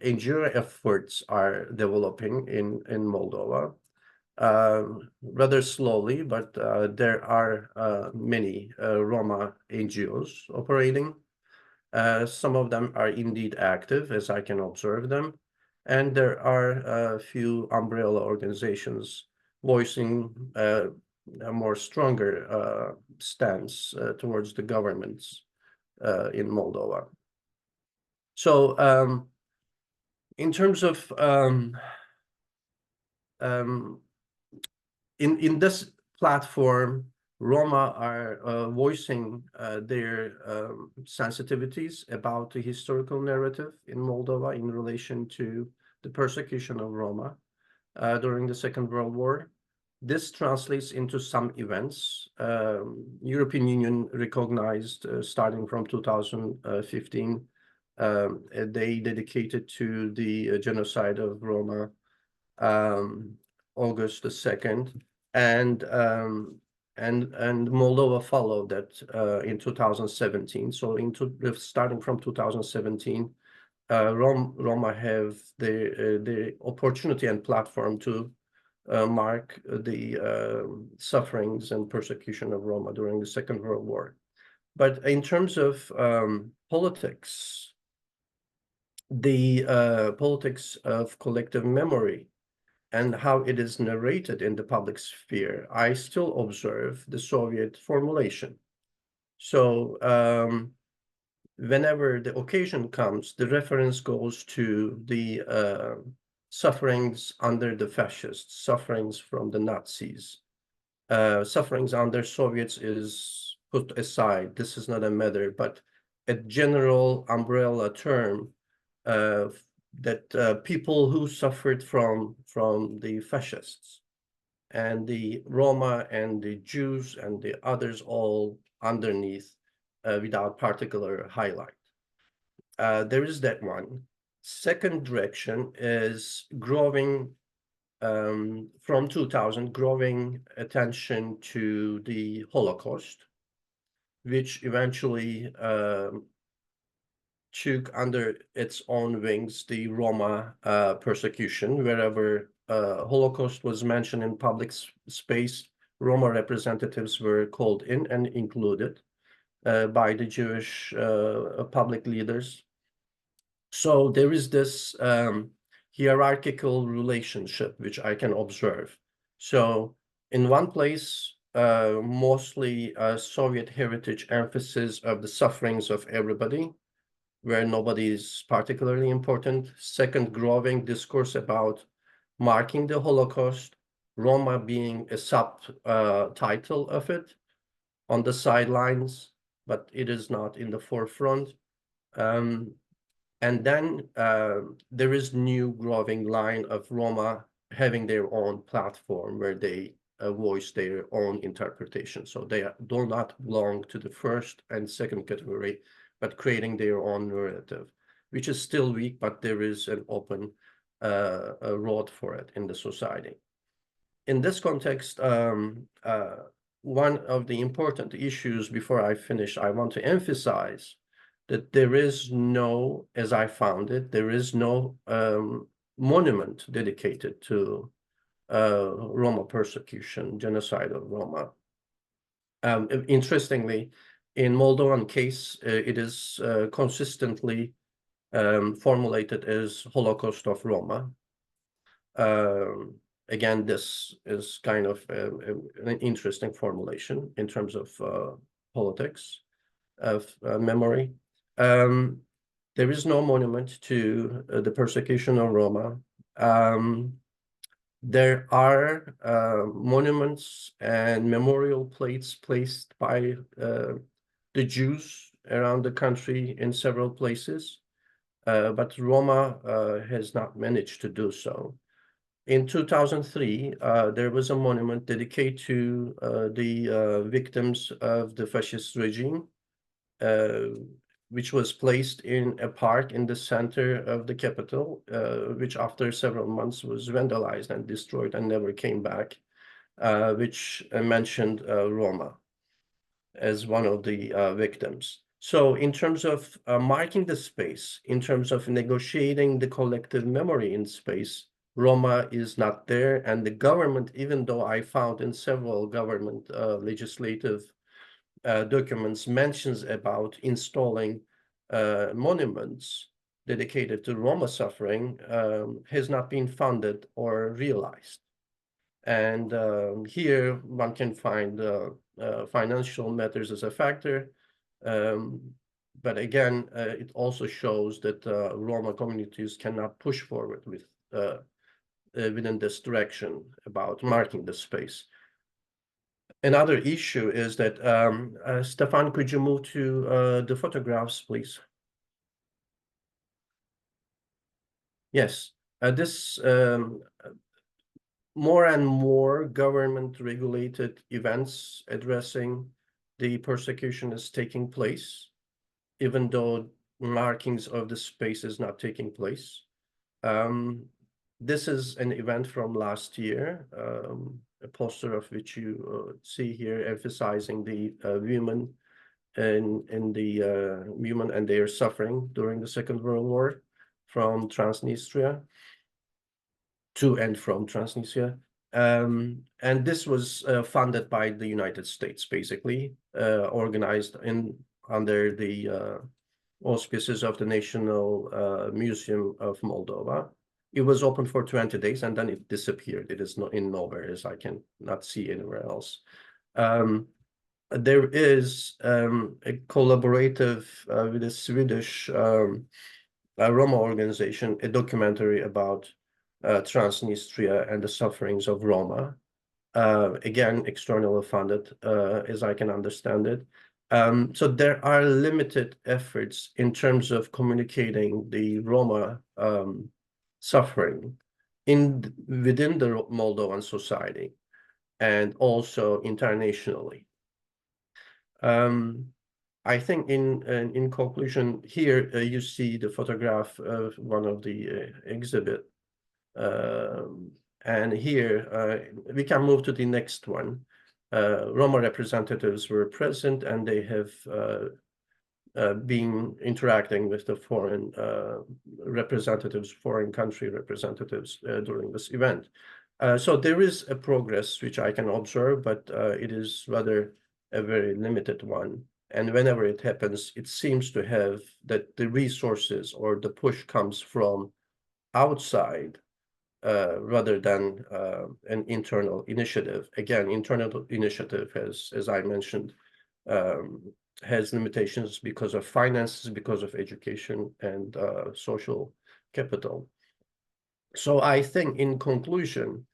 S3: NGO efforts are developing in Moldova rather slowly, but there are many Roma NGOs operating. Some of them are indeed active, as I can observe them. And there are a few umbrella organizations voicing a more stronger stance towards the governments in Moldova. So in terms of in this platform, Roma are voicing their sensitivities about the historical narrative in Moldova in relation to the persecution of Roma. during the Second World War. This translates into some events. European Union recognized, starting from 2015, a day dedicated to the genocide of Roma, August the 2nd, and Moldova followed that in 2017. So starting from 2017, Roma have the opportunity and platform to mark the sufferings and persecution of Roma during the Second World War. But in terms of politics, the politics of collective memory and how it is narrated in the public sphere, I still observe the Soviet formulation. So whenever the occasion comes, the reference goes to the sufferings under the fascists, sufferings from the Nazis. Sufferings under Soviets is put aside. This is not a matter, but a general umbrella term that people who suffered from the fascists and the Roma and the Jews and the others all underneath without particular highlight. There is that one. Second direction is growing from 2000, growing attention to the Holocaust, which eventually took under its own wings the Roma persecution. Wherever Holocaust was mentioned in public space, Roma representatives were called in and included by the Jewish public leaders. So there is this hierarchical relationship which I can observe. So in one place, mostly Soviet heritage emphasis of the sufferings of everybody, where nobody is particularly important. Second, growing discourse about marking the Holocaust, Roma being a subtitle of it on the sidelines, but it is not in the forefront. And then there is new growing line of Roma having their own platform where they voice their own interpretation. So they do not belong to the first and second category, but creating their own narrative, which is still weak, but there is an open road for it in the society. In this context, one of the important issues before I finish, I want to emphasize that there is no, as I found it, there is no monument dedicated to Roma persecution, genocide of Roma. Interestingly, in Moldovan case, it is consistently formulated as Holocaust of Roma. Again, this is kind of an interesting formulation in terms of politics of memory. There is no monument to the persecution of Roma. There are monuments and memorial plates placed by the Jews around the country in several places, but Roma has not managed to do so. In 2003, there was a monument dedicated to the victims of the fascist regime, which was placed in a park in the center of the capital, which after several months was vandalized and destroyed and never came back, which mentioned Roma as one of the victims. So in terms of marking the space, in terms of negotiating the collective memory in space, Roma is not there. And the government, even though I found in several government legislative documents mentions about installing monuments dedicated to Roma suffering, has not been funded or realized. And here one can find financial matters as a factor. But again, it also shows that Roma communities cannot push forward with within this direction about marking the space. Another issue is that, Stefan, could you move to the photographs, please? Yes, this more and more government-regulated events addressing the persecution is taking place, even though markings of the space is not taking place. This is an event from last year, a poster of which you see here, emphasizing the women and the women and their suffering during the Second World War from Transnistria, to and from Transnistria. And this was funded by the United States, basically, organized under the auspices of the National Museum of Moldova. It was open for 20 days and then it disappeared. It is not in nowhere, as I can not see anywhere else. There is a collaborative with a Swedish Roma organization, a documentary about Transnistria and the sufferings of Roma. Again, externally funded, as I can understand it. So there are limited efforts in terms of communicating the Roma suffering within the Moldovan society and also internationally. I think in conclusion here, you see the photograph of one of the exhibit. And here we can move to the next one. Roma representatives were present and they have been interacting with the foreign representatives, foreign country representatives during this event. So there is a progress which I can observe, but it is rather a very limited one. And whenever it happens, it seems to have that the resources or the push comes from outside rather than an internal initiative. Again, internal initiative has, as I mentioned, has limitations because of finances, because of education and social capital. So I think in conclusion,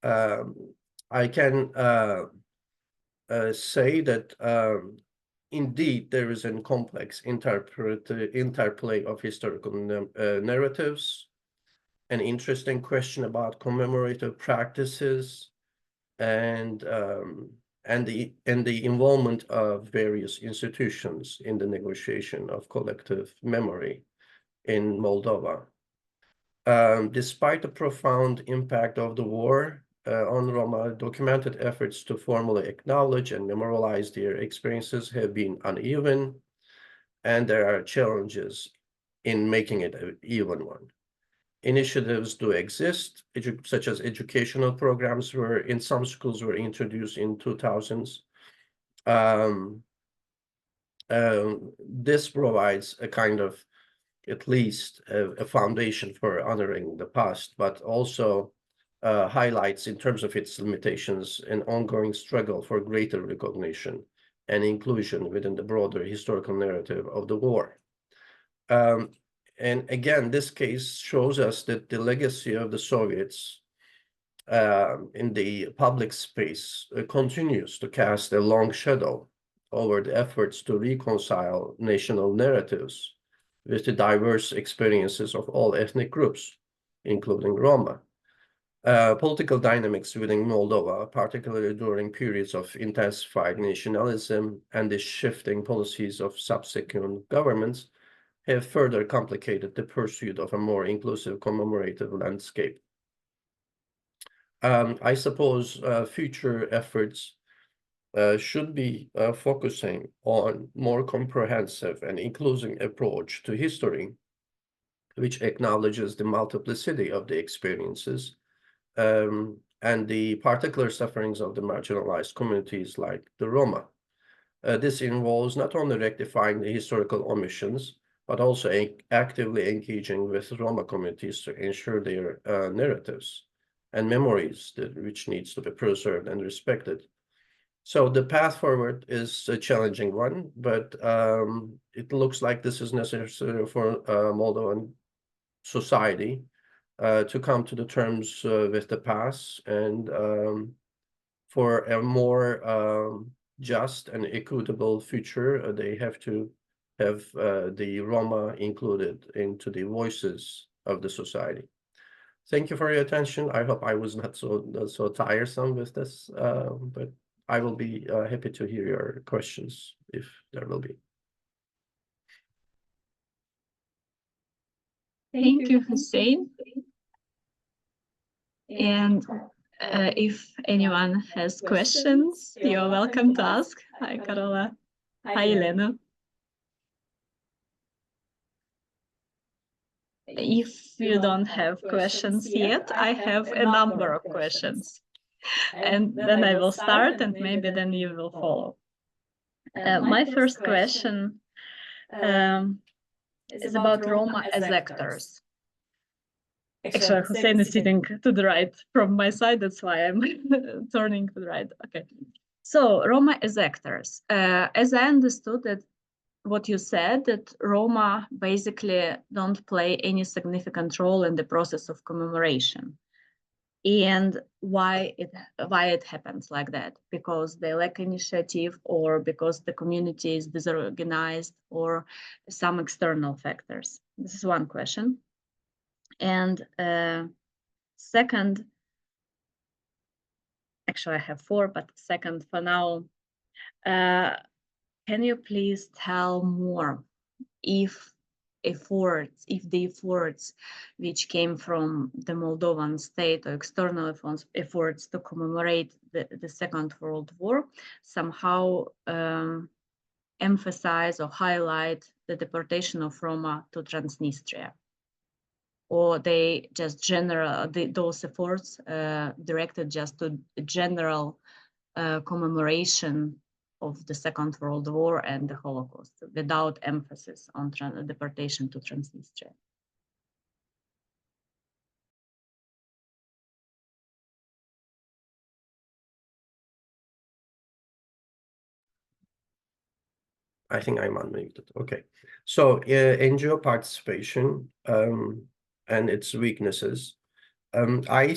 S3: I can say that indeed there is a complex interplay of historical narratives, an interesting question about commemorative practices, and the involvement of various institutions in the negotiation of collective memory in Moldova. Despite the profound impact of the war on Roma, documented efforts to formally acknowledge and memorialize their experiences have been uneven, and there are challenges in making it an even one. Initiatives do exist, such as educational programs in some schools were introduced in 2000s. This provides a kind of, at least a foundation for honoring the past, but also highlights in terms of its limitations an ongoing struggle for greater recognition and inclusion within the broader historical narrative of the war. And again, this case shows us that the legacy of the Soviets in the public space continues to cast a long shadow over the efforts to reconcile national narratives with the diverse experiences of all ethnic groups, including Roma. Political dynamics within Moldova, particularly during periods of intensified nationalism and the shifting policies of subsequent governments, have further complicated the pursuit of a more inclusive commemorative landscape. I suppose future efforts should be focusing on more comprehensive and inclusive approach to history, which acknowledges the multiplicity of the experiences and the particular sufferings of the marginalized communities like the Roma. This involves not only rectifying the historical omissions, but also actively engaging with Roma communities to ensure their narratives and memories which needs to be preserved and respected. So the path forward is a challenging one, but it looks like this is necessary for Moldovan society to come to the terms with the past and for a more just and equitable future, they have to have the Roma included into the voices of the society. thank you for your attention. I hope I was not so tiresome with this, but I will be happy to hear your questions if there will be.
S5: Thank you, Hussein. And if anyone has questions, you're welcome to ask. Hi, Carola. Hi, Elena. If you don't have questions yet, I have a number of questions. And then I will start, and maybe then you will follow. My first question is about Roma as actors. Actually, Hussein is sitting to the right from my side, that's why I'm turning to the right. Okay. So Roma as actors. As I understood it, what you said, that Roma basically don't play any significant role in the process of commemoration. And why it happens like that? Because they lack initiative, or because the community is disorganized, or some external factors? This is one question. And second, actually I have four, but second for now, can you please tell more if the efforts which came from the Moldovan state, or external efforts to commemorate the Second World War, somehow emphasize or highlight the deportation of Roma to Transnistria? Or they just those efforts directed just to general commemoration of the Second World War and the Holocaust, without emphasis on deportation to Transnistria?
S3: I think I'm unmuted. Okay. So NGO participation and its weaknesses. I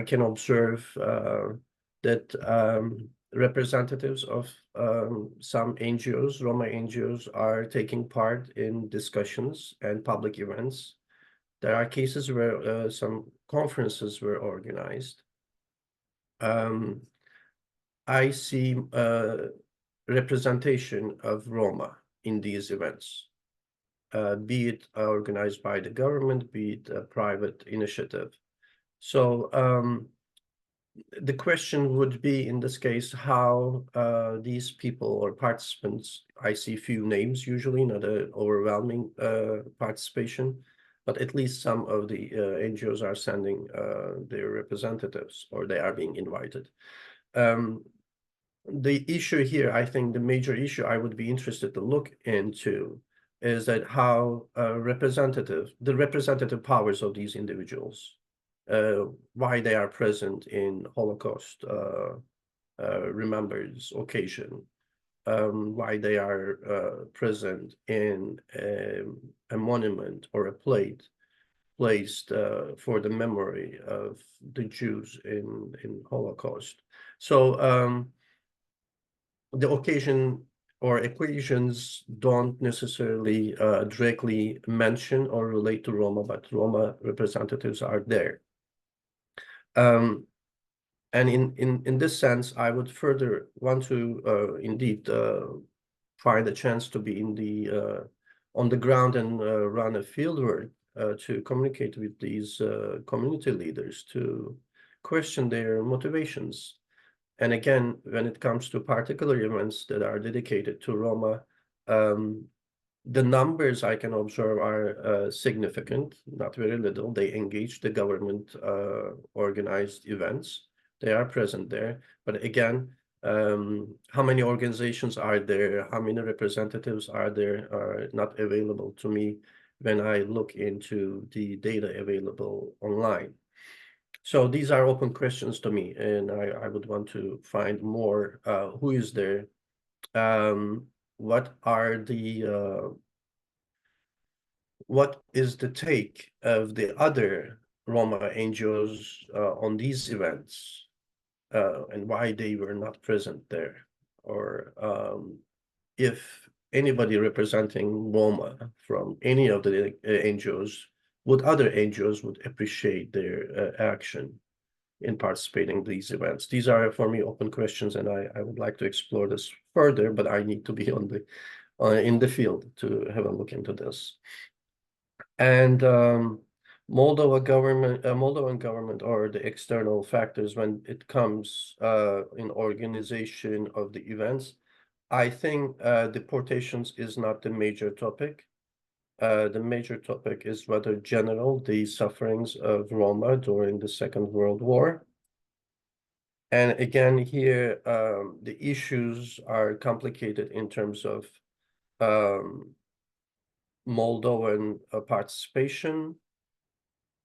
S3: can observe that representatives of some NGOs, Roma NGOs, are taking part in discussions and public events. There are cases where some conferences were organized. I see representation of Roma in these events, be it organized by the government, be it a private initiative. So the question would be, in this case, how these people or participants, I see few names usually, not an overwhelming participation, but at least some of the NGOs are sending their representatives, or they are being invited. The issue here, I think the major issue I would be interested to look into, is that how the representative powers of these individuals, why they are present in Holocaust remembrance occasion, why they are present in a monument or a plate placed for the memory of the Jews in Holocaust. So the occasion or equations don't necessarily directly mention or relate to Roma, but Roma representatives are there. And in this sense, I would further want to indeed find a chance to be in on the ground and run a fieldwork to communicate with these community leaders, to question their motivations. And again, when it comes to particular events that are dedicated to Roma, the numbers I can observe are significant, not very little. They engage the government organized events. They are present there. But again, how many organizations are there? How many representatives are there are not available to me when I look into the data available online. So these are open questions to me, and I would want to find more. Who is there? What is the take of the other Roma NGOs on these events, and why they were not present there? Or if anybody representing Roma from any of the NGOs would other NGOs would appreciate their action in participating in these events? These are for me open questions, and I would like to explore this further, but I need to be on the in the field to have a look into this. And Moldovan government or the external factors when it comes in organization of the events. I think deportations is not the major topic. The major topic is rather general, the sufferings of Roma during the Second World War. And again, here, the issues are complicated in terms of Moldovan participation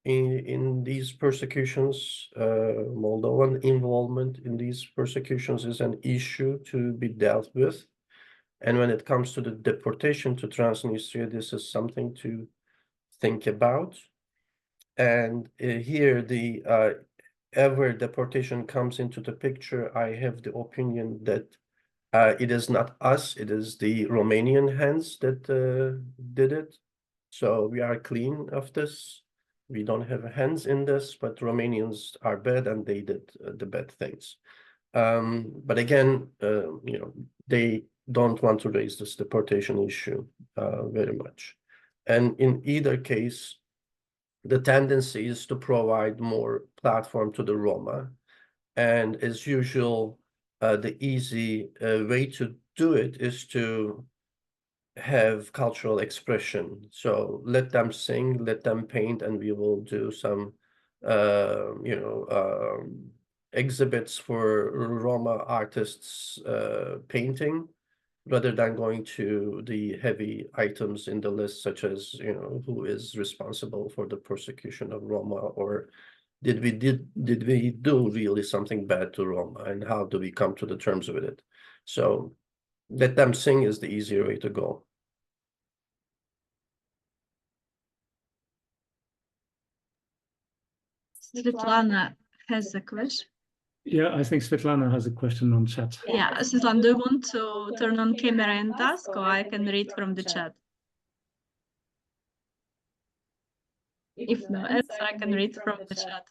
S3: in these persecutions. Moldovan involvement in these persecutions is an issue to be dealt with. And when it comes to the deportation to Transnistria, this is something to think about. And here, the ever deportation comes into the picture, I have the opinion that it is not us, it is the Romanian hands that did it. So we are clean of this. We don't have hands in this, but Romanians are bad and they did the bad things. But again, you know, they don't want to raise this deportation issue very much. And in either case, the tendency is to provide more platform to the Roma. And as usual, the easy way to do it is to have cultural expression. So let them sing, let them paint, and we will do some, you know, exhibits for Roma artists painting, rather than going to the heavy items in the list, such as, you know, who is responsible for the persecution of Roma, or did we do really something bad to Roma, and how do we come to the terms with it? So let them sing is the easier way to go.
S5: Svetlana has a question.
S1: Yeah, I think Svetlana has a question on chat.
S5: Yeah, Svetlana, do you want to turn on camera and ask, or I can read from the chat? If no answer, I can read from the chat.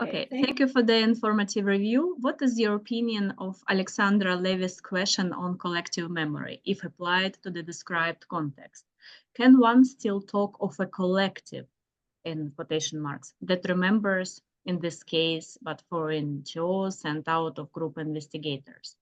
S5: Okay, thank you for the informative review. What is your opinion of Alexandra Levy's question on collective memory, if applied to the described context? Can one still talk of a collective, in quotation marks, that remembers, in this case, but for NGOs and out-of-group investigators?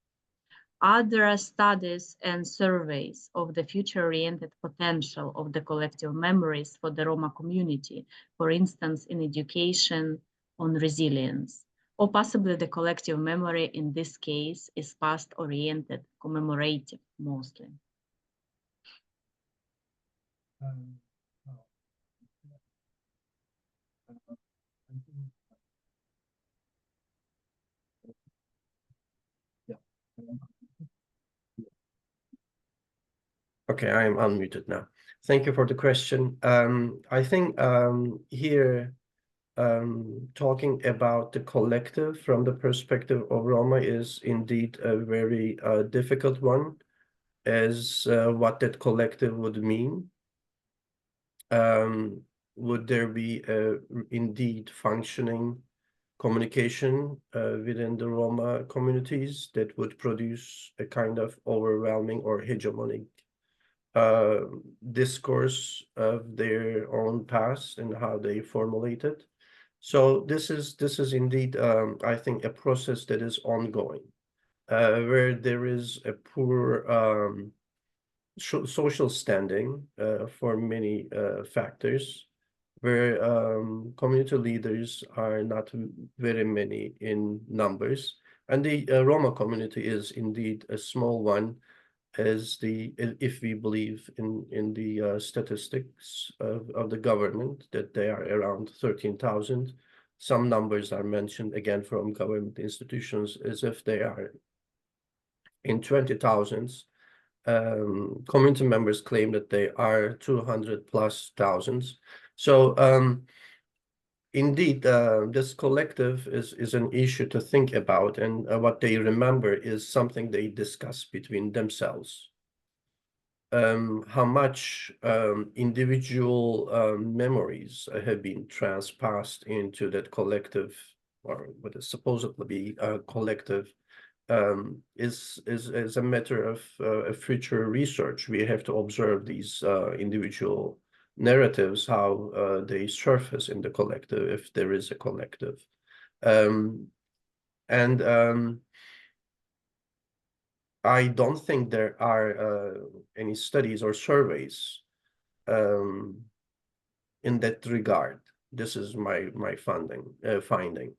S5: Are there studies and surveys of the future-oriented potential of the collective memories for the Roma community, for instance, in education on resilience? Or possibly the collective memory in this case is past-oriented, commemorative mostly?
S3: Okay, I am unmuted now. Thank you for the question. I think here, talking about the collective from the perspective of Roma is indeed a very difficult one, as what that collective would mean. Would there be a indeed functioning communication within the Roma communities that would produce a kind of overwhelming or hegemonic discourse of their own past and how they formulate it? So this is indeed, I think, a process that is ongoing, where there is a poor social standing for many factors, where community leaders are not very many in numbers, and the Roma community is indeed a small one, as if we believe in the statistics of the government, that they are around 13,000. Some numbers are mentioned again from government institutions as if they are in 20,000s. Community members claim that they are 200,000+. So indeed, this collective is an issue to think about, and what they remember is something they discuss between themselves. how much individual memories have been transpassed into that collective, or what is supposedly be a collective, is a matter of future research. We have to observe these individual narratives, how they surface in the collective, if there is a collective. I don't think there are any studies or surveys in that regard. This is my finding.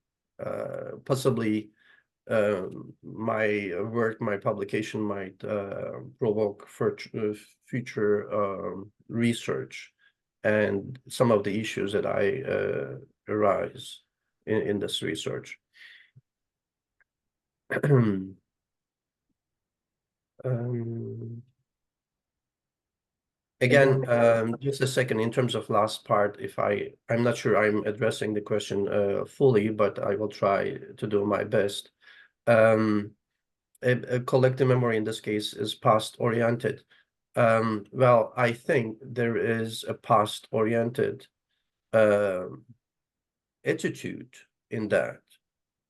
S3: Possibly my work, my publication might provoke future research and some of the issues that arise in this research. Again, just a second, in terms of last part, I'm not sure I'm addressing the question fully, but I will try to do my best. A collective memory in this case is past oriented. Well, I think there is a past oriented attitude in that,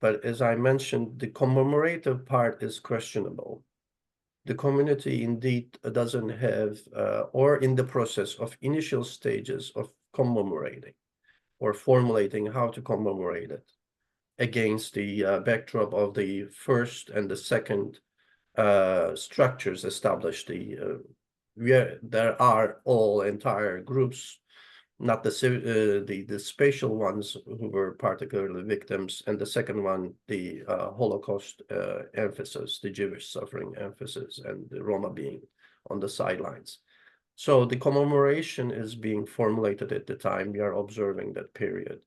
S3: but as I mentioned, the commemorative part is questionable. The community indeed doesn't have, or in the process of initial stages of commemorating or formulating how to commemorate it against the backdrop of the first and the second structures established. There are all entire groups, not the spatial ones who were particularly victims, and the second one, the Holocaust emphasis, the Jewish suffering emphasis, and the Roma being on the sidelines. So the commemoration is being formulated at the time we are observing that period.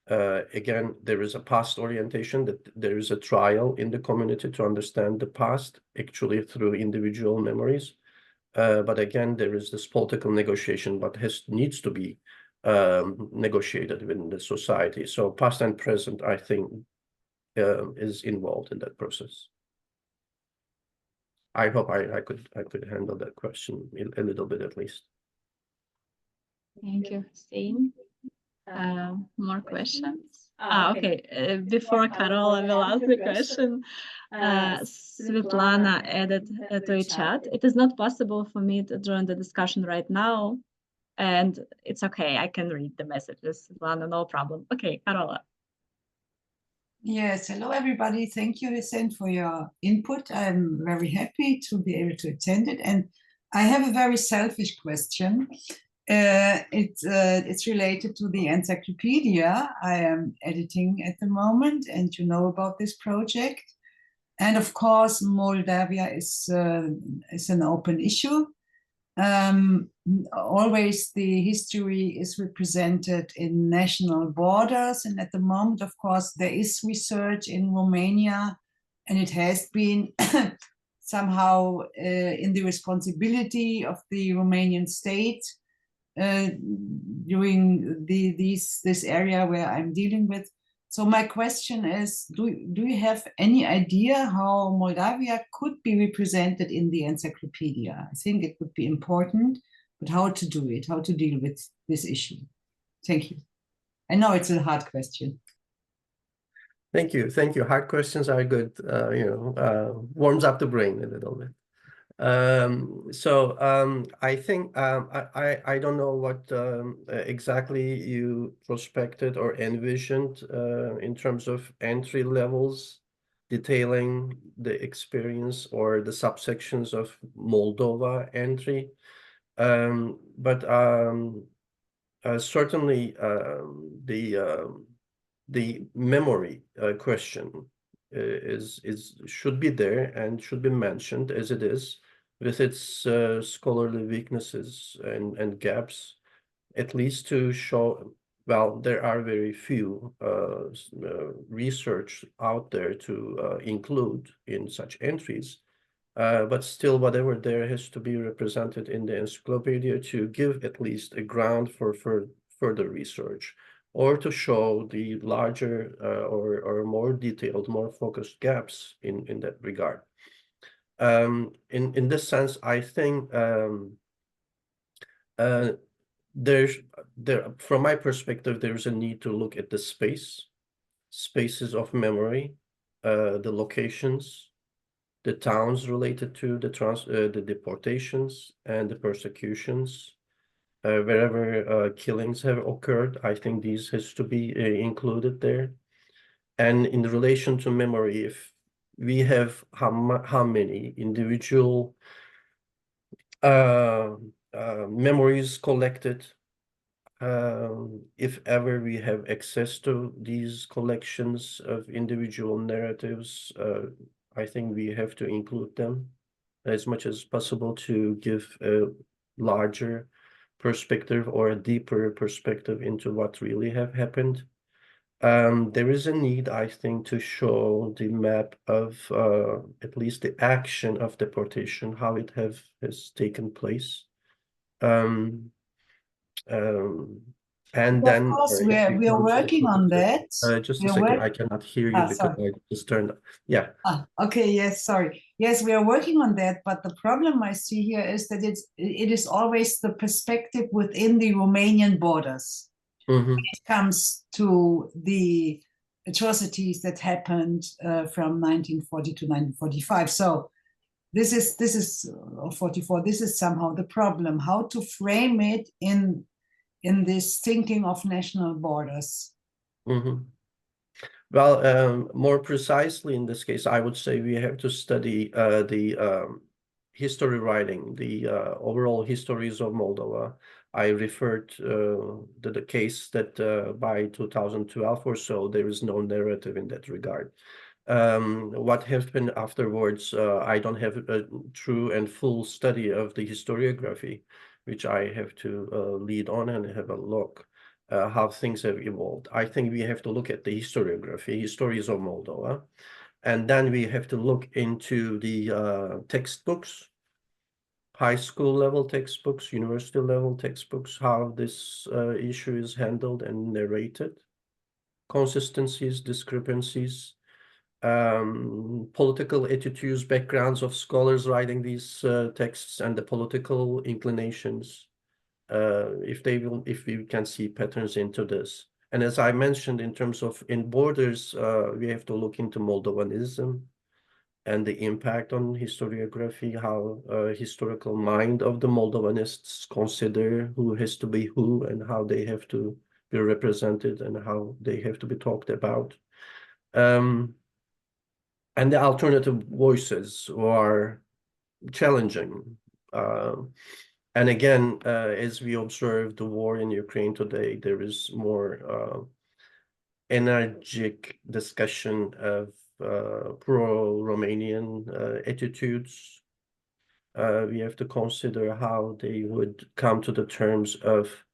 S3: Again, there is a past orientation, that there is a trial in the community to understand the past, actually through individual memories. But again, there is this political negotiation, but needs to be negotiated within the society. So past and present, I think, is involved in that process. I hope I could handle that question a little bit at least.
S5: Thank you, Hussein. More questions? Okay. Before Carol, I will ask the question. Svetlana added to a chat. It is not possible for me to join the discussion right now, and it's okay. I can read the messages, Svetlana, no problem. Okay, Carola.
S6: Yes, hello everybody. Thank you, Hussein, for your input. I'm very happy to be able to attend it. And I have a very selfish question. It's related to the encyclopedia I am editing at the moment, and you know about this project. And of course, Moldavia is an open issue. Always the history is represented in national borders, and at the moment, of course, there is research in Romania, and it has been somehow in the responsibility of the Romanian state during this area where I'm dealing with. So my question is, do you have any idea how Moldavia could be represented in the encyclopedia? I think it would be important, but how to do it, how to deal with this issue? Thank you. I know it's a hard question.
S3: Thank you. Hard questions are good, warms up the brain a little bit. I think I don't know what exactly you prospected or envisioned in terms of entry levels detailing the experience or the subsections of Moldova entry, but certainly the memory question should be there and should be mentioned as it is, with its scholarly weaknesses and gaps, at least to show, well, there are very few research out there to include in such entries, but still whatever there has to be represented in the encyclopedia to give at least a ground for further research, or to show the larger or more detailed, more focused gaps in that regard. In this sense, I think from my perspective, there's a need to look at the spaces of memory, the locations, the towns related to the deportations and the persecutions, wherever killings have occurred. I think these has to be included there. And in relation to memory, if we have how many individual memories collected, if ever we have access to these collections of individual narratives, I think we have to include them as much as possible to give a larger perspective or a deeper perspective into what really have happened. There is a need, I think, to show the map of at least the action of deportation, how it has taken place. And
S6: Of
S3: then
S6: course,
S3: if
S6: we are
S3: go to the
S6: working on
S3: topic,
S6: that.
S3: just
S6: We
S3: a
S6: are
S3: second,
S6: work-
S3: I cannot hear you because
S6: sorry.
S3: I just turned. Yeah.
S6: Okay, yes, sorry. Yes, we are working on that, but the problem I see here is that it is always the perspective within the Romanian borders.
S3: Mhm.
S6: It comes to the atrocities that happened from 1940 to 1945. So this is 44. This is somehow the problem. How to frame it in this thinking of national borders.
S3: Mhm. Well, more precisely in this case, I would say we have to study the history writing, the overall histories of Moldova. I referred to the case that by 2012 or so, there is no narrative in that regard. What happened afterwards, I don't have a true and full study of the historiography, which I have to lead on and have a look. How things have evolved. I think we have to look at the historiography, histories of Moldova, and then we have to look into the textbooks, high school level textbooks, university level textbooks, how this issue is handled and narrated, consistencies, discrepancies, political attitudes, backgrounds of scholars writing these texts, and the political inclinations. If we can see patterns into this. And as I mentioned, in terms of in borders, we have to look into Moldovanism and the impact on historiography, how historical mind of the Moldovanists consider who has to be who and how they have to be represented and how they have to be talked about. And the alternative voices who are challenging. And again, as we observe the war in Ukraine today, there is more energetic discussion of pro-Romanian attitudes. We have to consider how they would come to the terms of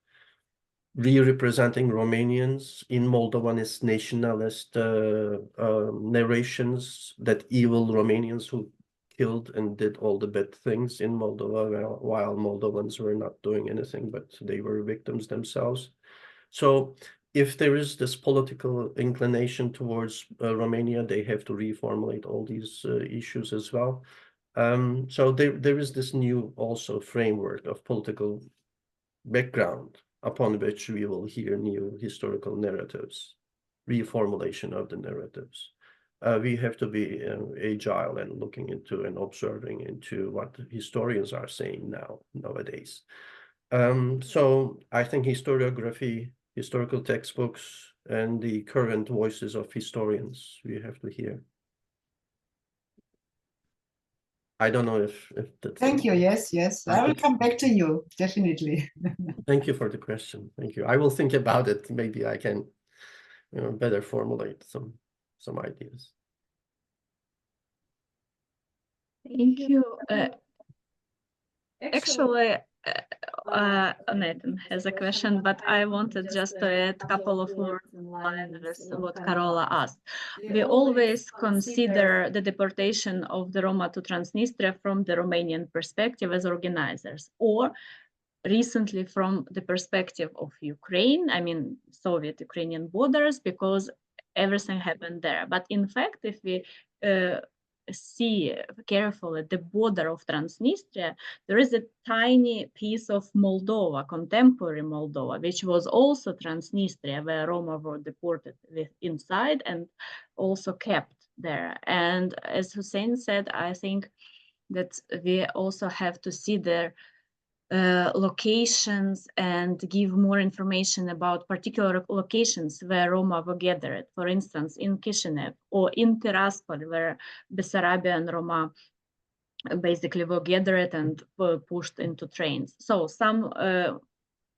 S3: re-representing Romanians in Moldovanist nationalist narrations, that evil Romanians who killed and did all the bad things in Moldova while Moldovans were not doing anything, but they were victims themselves. So if there is this political inclination towards Romania, they have to reformulate all these issues as well. So there is this new also framework of political background upon which we will hear new historical narratives, reformulation of the narratives. We have to be agile and looking into and observing into what historians are saying nowadays. So I think historiography, historical textbooks, and the current voices of historians we have to hear. I don't know if that's.
S6: Thank you. Yes, yes. I will come back to you, definitely.
S3: Thank you for the question. Thank you. I will think about it. Maybe I can better formulate some ideas.
S5: Thank you. Actually, Nathan has a question, but I wanted just to add a couple of words in line with what Carola asked. We always consider the deportation of the Roma to Transnistria from the Romanian perspective as organizers, or recently from the perspective of Ukraine, I mean, Soviet-Ukrainian borders, because everything happened there. But in fact, if we see carefully the border of Transnistria, there is a tiny piece of Moldova, contemporary Moldova, which was also Transnistria, where Roma were deported inside and also kept there. And as Hussein said, I think that we also have to see their locations and give more information about particular locations where Roma were gathered. For instance, in Kishinev or in Tiraspol, where Bessarabian Roma basically were gathered and were pushed into trains. So some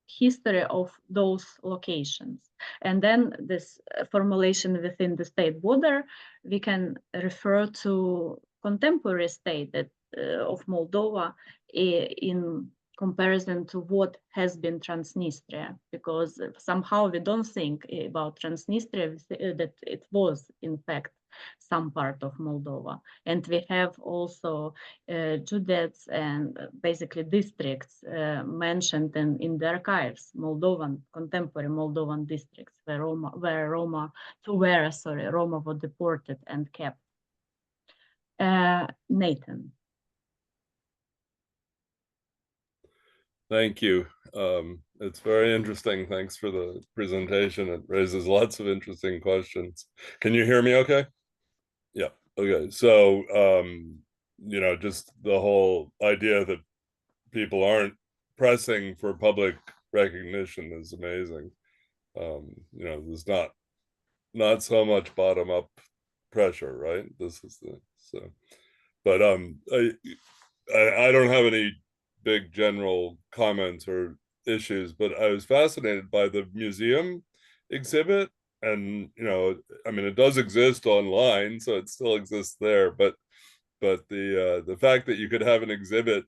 S5: history of those locations. And then this formulation within the state border, we can refer to contemporary state that, of Moldova in comparison to what has been Transnistria, because somehow we don't think about Transnistria that it was in fact some part of Moldova. And we have also Judets and basically districts mentioned in the archives, contemporary Moldovan districts where Roma were deported and kept. Nathan.
S4: Thank you. It's very interesting. Thanks for the presentation. It raises lots of interesting questions. Can you hear me okay? Yeah, okay. So, you know, just the whole idea that people aren't pressing for public recognition is amazing. You know, there's not so much bottom-up pressure, right? This is but I don't have any big general comments or issues, but I was fascinated by the museum exhibit. And, you know, I mean, it does exist online, so it still exists there, but the fact that you could have an exhibit,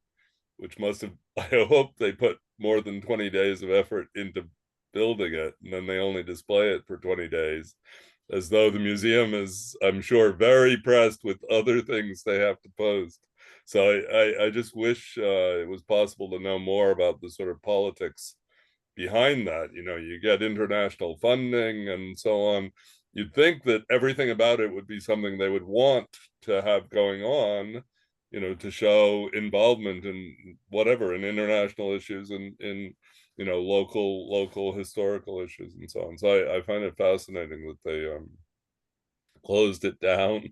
S4: which must have, I hope they put more than 20 days of effort into building it, and then they only display it for 20 days, as though the museum is, I'm sure, very pressed with other things they have to post. So I just wish it was possible to know more about the sort of politics behind that. You know, you get international funding and so on. You'd think that everything about it would be something they would want to have going on, you know, to show involvement in whatever, in international issues and in you know, local historical issues and so on. So I find it fascinating that they closed it down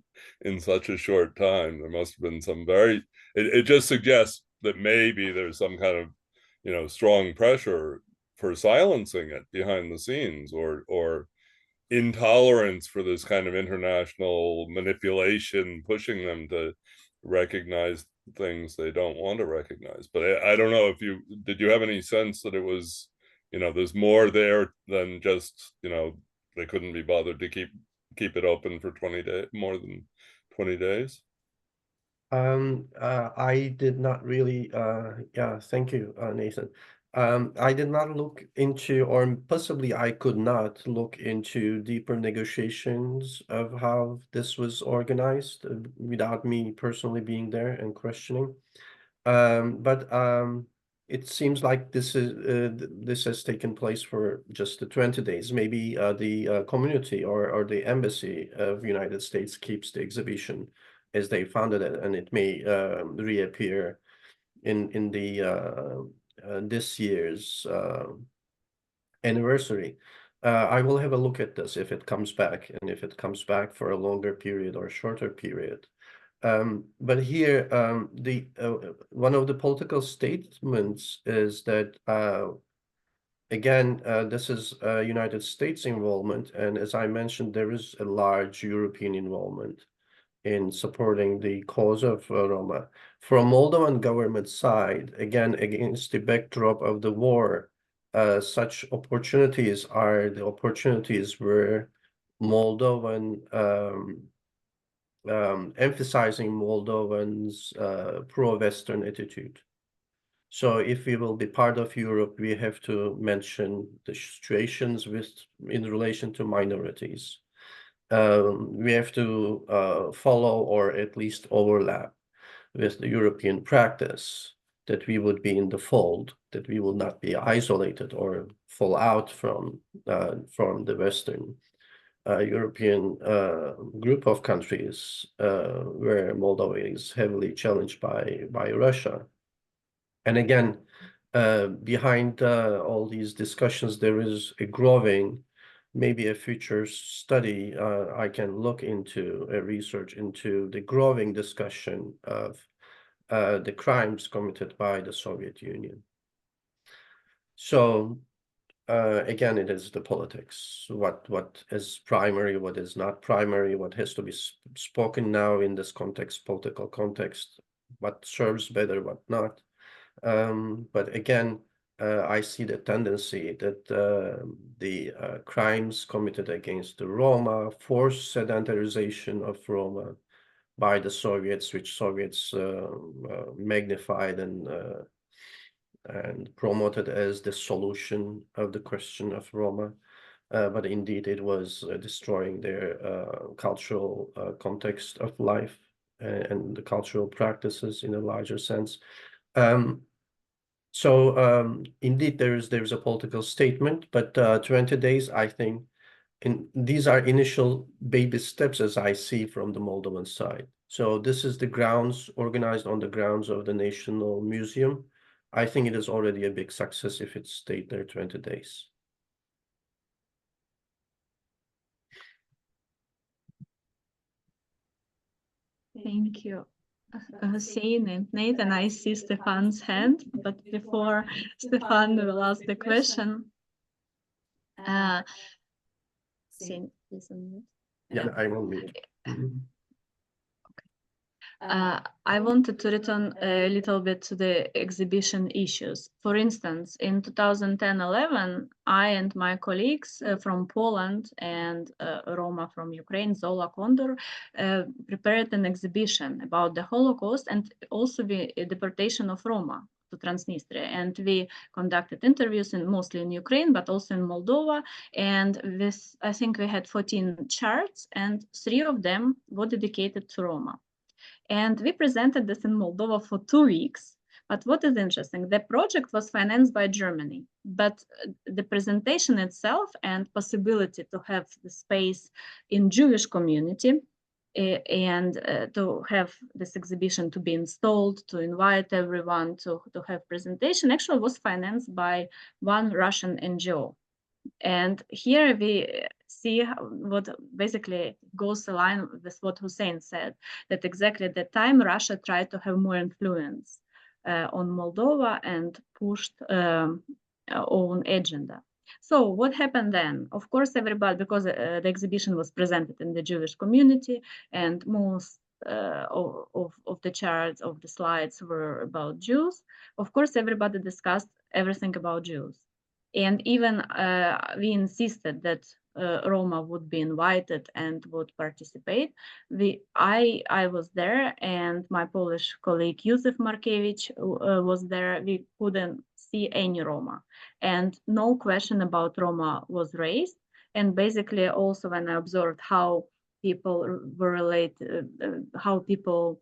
S4: in such a short time. There must have been some it just suggests that maybe there's some kind of, you know, strong pressure for silencing it behind the scenes, or intolerance for this kind of international manipulation, pushing them to recognize things they don't want to recognize. But I don't know if did you have any sense that it was, you know, there's more there than just, you know, they couldn't be bothered to keep it open for 20 days, more than 20 days?
S3: I did not really, yeah, thank you, Nathan. I did not look into, or possibly I could not look into deeper negotiations of how this was organized without me personally being there and questioning. But it seems like this has taken place for just the 20 days. Maybe the community or the embassy of United States keeps the exhibition as they founded it, and it may reappear in the this year's anniversary. I will have a look at this if it comes back, and if it comes back for a longer period or shorter period. But here, one of the political statements is that, again, this is United States involvement, and as I mentioned, there is a large European involvement in supporting the cause of Roma. From Moldovan government side, again, against the backdrop of the war, such opportunities are the opportunities where Moldovan, emphasizing Moldovans' pro-Western attitude. So if we will be part of Europe, we have to mention the situations in relation to minorities. We have to follow or at least overlap with the European practice, that we would be in the fold, that we will not be isolated or fall out from the Western European group of countries where Moldova is heavily challenged by Russia. And again, behind all these discussions, there is a growing, maybe a future study I can look into, a research into the growing discussion of the crimes committed by the Soviet Union. So again, it is the politics, what is primary, what is not primary, what has to be spoken now in this context, political context, what serves better, what not. But again, I see the tendency that the crimes committed against the Roma, forced sedentarization of Roma by the Soviets, which Soviets magnified and promoted as the solution of the question of Roma. But indeed, it was destroying their cultural context of life and the cultural practices in a larger sense. So indeed, there's a political statement, but 20 days, I think, these are initial baby steps as I see from the Moldovan side. So this is the grounds, organized on the grounds of the National Museum. I think it is already a big success if it stayed there 20 days.
S5: Thank you, Hussein and Nathan. I see Stefan's hand, but before Stefan will ask the question, Hussein, please unmute.
S3: Yeah, I will mute.
S5: I wanted to return a little bit to the exhibition issues. For instance, in 2010-11, I and my colleagues from Poland and Roma from Ukraine, Zola Kondor, prepared an exhibition about the Holocaust and also the deportation of Roma to Transnistria. And we conducted interviews mostly in Ukraine, but also in Moldova. And this, I think we had 14 charts, and 3 of them were dedicated to Roma. And we presented this in Moldova for 2 weeks. But what is interesting, the project was financed by Germany, but the presentation itself and possibility to have the space in Jewish community and to have this exhibition to be installed, to invite everyone to have presentation, actually was financed by one Russian NGO. And here we see what basically goes aligned with what Hussein said, that exactly at the time Russia tried to have more influence on Moldova and pushed own agenda. So what happened then? Of course, everybody, because the exhibition was presented in the Jewish community and most of the charts, of the slides were about Jews, of course, everybody discussed everything about Jews. And even we insisted that Roma would be invited and would participate. I was there, and my Polish colleague Józef Markiewicz was there. We couldn't see any Roma, and no question about Roma was raised. And basically, also when I observed how people were related, how people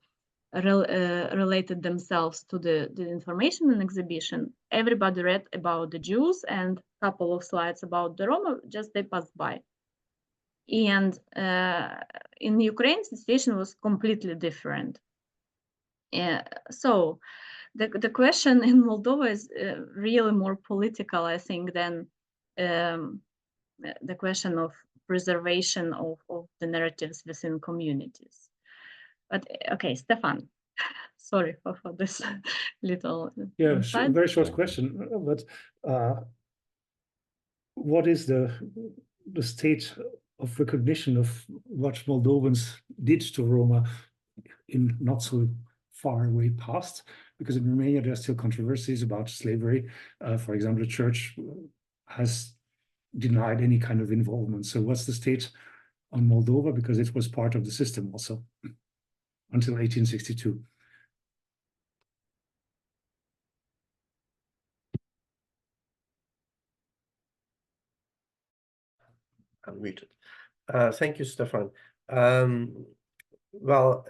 S5: related themselves to the information in exhibition, everybody read about the Jews and a couple of slides about the Roma, just they passed by. And in Ukraine, the situation was completely different. So the question in Moldova is really more political, I think, than the question of preservation of the narratives within communities. But okay, Stefan, sorry for this little
S1: very short question. But what is the state of recognition of what Moldovans did to Roma in not so far away past? Because in Romania there are still controversies about slavery. For example, the church has denied any kind of involvement. So what's the state on Moldova? Because it was part of the system also until 1862.
S3: Unmuted. Thank you, Stefan. Well,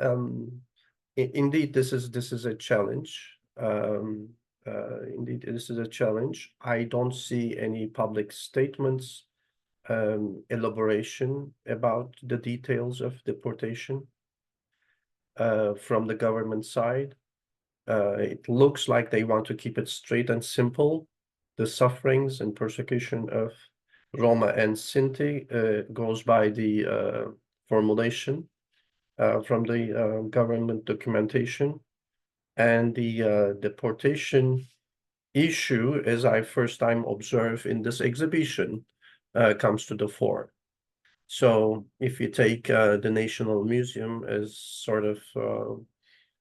S3: indeed, this is a challenge. Indeed, this is a challenge. I don't see any public statements elaboration about the details of deportation from the government side. It looks like they want to keep it straight and simple. The sufferings and persecution of Roma and Sinti goes by the formulation from the government documentation. And the deportation issue, as I first time observe in this exhibition, comes to the fore. So if you take the National Museum as sort of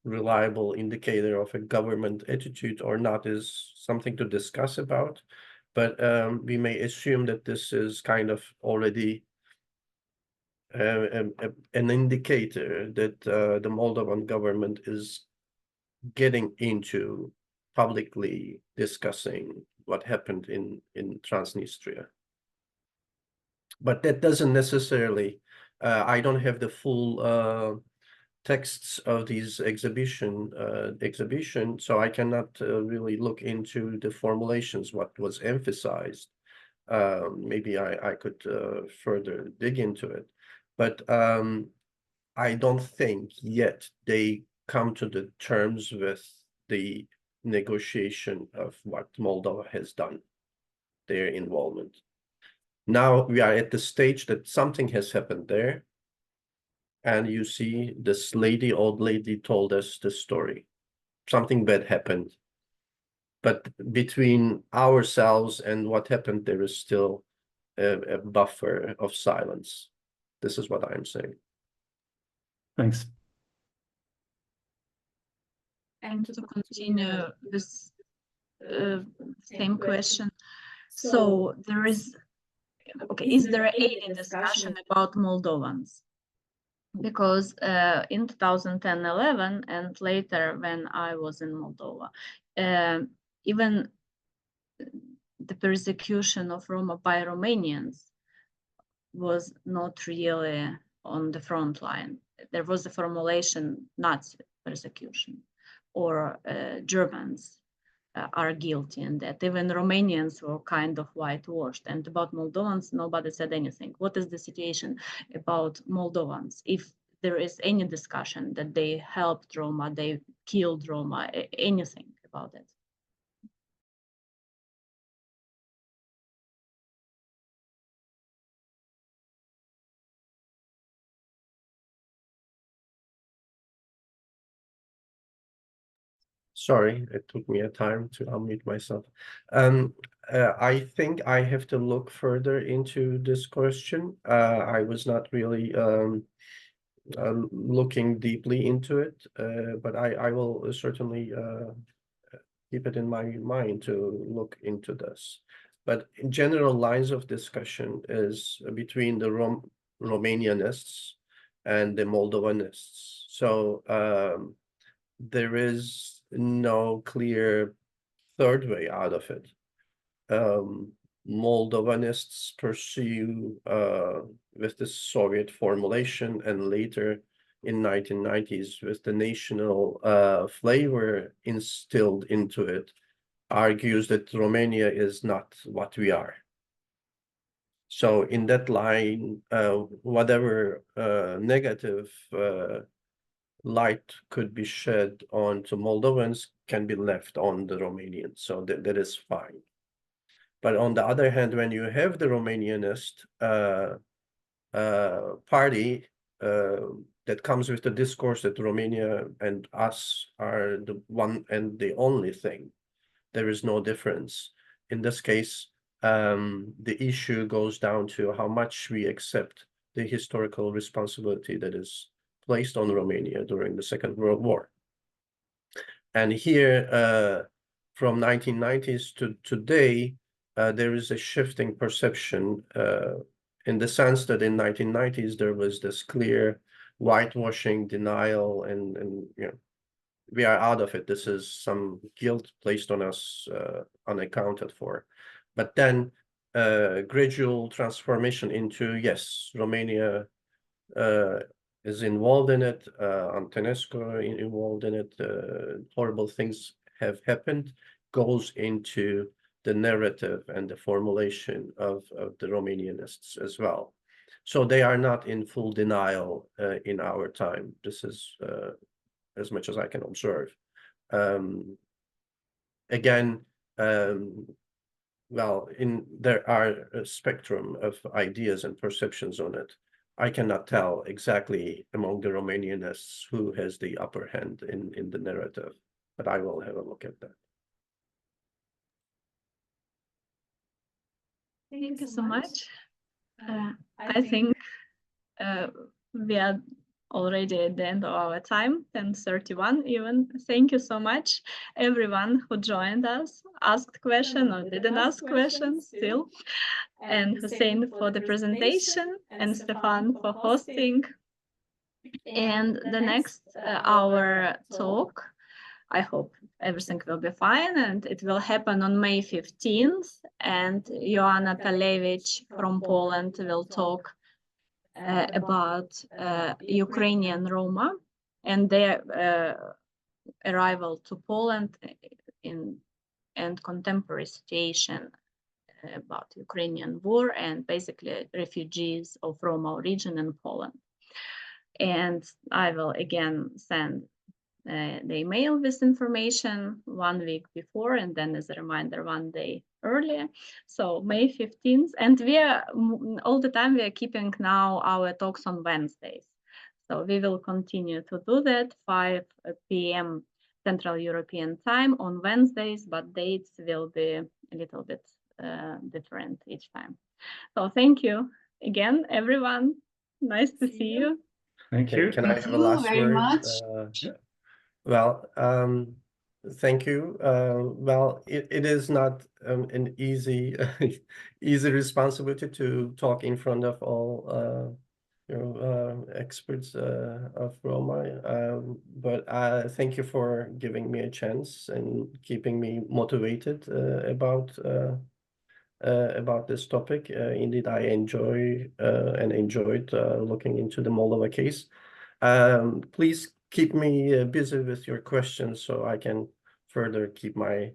S3: reliable indicator of a government attitude or not is something to discuss about, but we may assume that this is kind of already an indicator that the Moldovan government is getting into publicly discussing what happened in Transnistria. But that doesn't necessarily, I don't have the full texts of these exhibition, so I cannot really look into the formulations, what was emphasized. Maybe I could further dig into it, but I don't think yet they come to the terms with the negotiation of what Moldova has done, their involvement. Now we are at the stage that something has happened there. And you see this old lady told us the story. Something bad happened. But between ourselves and what happened, there is still a buffer of silence. This is what I'm saying.
S1: Thanks.
S5: And to continue this same question, so there is, okay, is there any discussion about Moldovans? Because in 2010-11 and later when I was in Moldova, even the persecution of Roma by Romanians was not really on the front line. There was a formulation, Nazi persecution, or Germans are guilty, and that even Romanians were kind of whitewashed. And about Moldovans, nobody said anything. What is the situation about Moldovans? If there is any discussion that they helped Roma, they killed Roma, anything about it?
S3: Sorry, it took me a time to unmute myself. I think I have to look further into this question. I was not really looking deeply into it, but I will certainly keep it in my mind to look into this. But in general, lines of discussion is between the Romanianists and the Moldovanists. So there is no clear third way out of it. Moldovanists pursue with the Soviet formulation, and later in 1990s with the national flavor instilled into it, argues that Romania is not what we are. So in that line, whatever negative light could be shed onto Moldovans can be left on the Romanians, so that is fine. But on the other hand, when you have the Romanianist party that comes with the discourse that Romania and us are the one and the only thing, there is no difference. In this case, the issue goes down to how much we accept the historical responsibility that is placed on Romania during the Second World War. And here, from 1990s to today, there is a shifting perception in the sense that in 1990s, there was this clear whitewashing, denial, and you know, we are out of it. This is some guilt placed on us, unaccounted for. But then gradual transformation into, yes, Romania is involved in it, Antonescu involved in it, horrible things have happened, goes into the narrative and the formulation of the Romanianists as well. So they are not in full denial in our time. This is as much as I can observe. Again, well, there are a spectrum of ideas and perceptions on it. I cannot tell exactly among the Romanianists who has the upper hand in the narrative, but I will have a look at that.
S5: Thank you so much. I think we are already at the end of our time, 10:31 even. Thank you so much, everyone who joined us, asked questions or didn't ask questions still, and Hussein for the presentation, and Stefan for hosting. And the next our talk, I hope everything will be fine, and it will happen on May 15th, and Joanna Talevich from Poland will talk about Ukrainian Roma and their arrival to Poland and contemporary situation about Ukrainian war and basically refugees of Roma origin in Poland. And I will again send the email with information 1 week before, and then as a reminder 1 day earlier. So May 15th, and we are all the time we are keeping now our talks on Wednesdays. So we will continue to do that 5 p.m. Central European time on Wednesdays, but dates will be a little bit different each time. So thank you again, everyone. Nice to see you.
S1: Thank you.
S3: Can I have a last
S6: very
S3: word?
S6: much.
S3: Well, thank you. Well, it is not an easy easy responsibility to talk in front of all experts of Roma. But thank you for giving me a chance and keeping me motivated about this topic. Indeed, I enjoy and enjoyed looking into the Moldova case. Please keep me busy with your questions so I can further keep my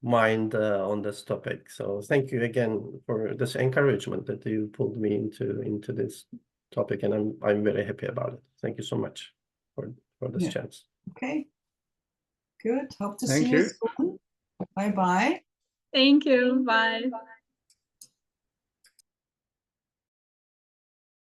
S3: mind on this topic. So thank you again for this encouragement that you pulled me into this topic, and I'm very happy about it. Thank you so much for this chance.
S6: Okay, good. Hope to
S1: Thank
S6: see you
S1: you.
S6: soon. Bye bye.
S5: Thank you. Bye.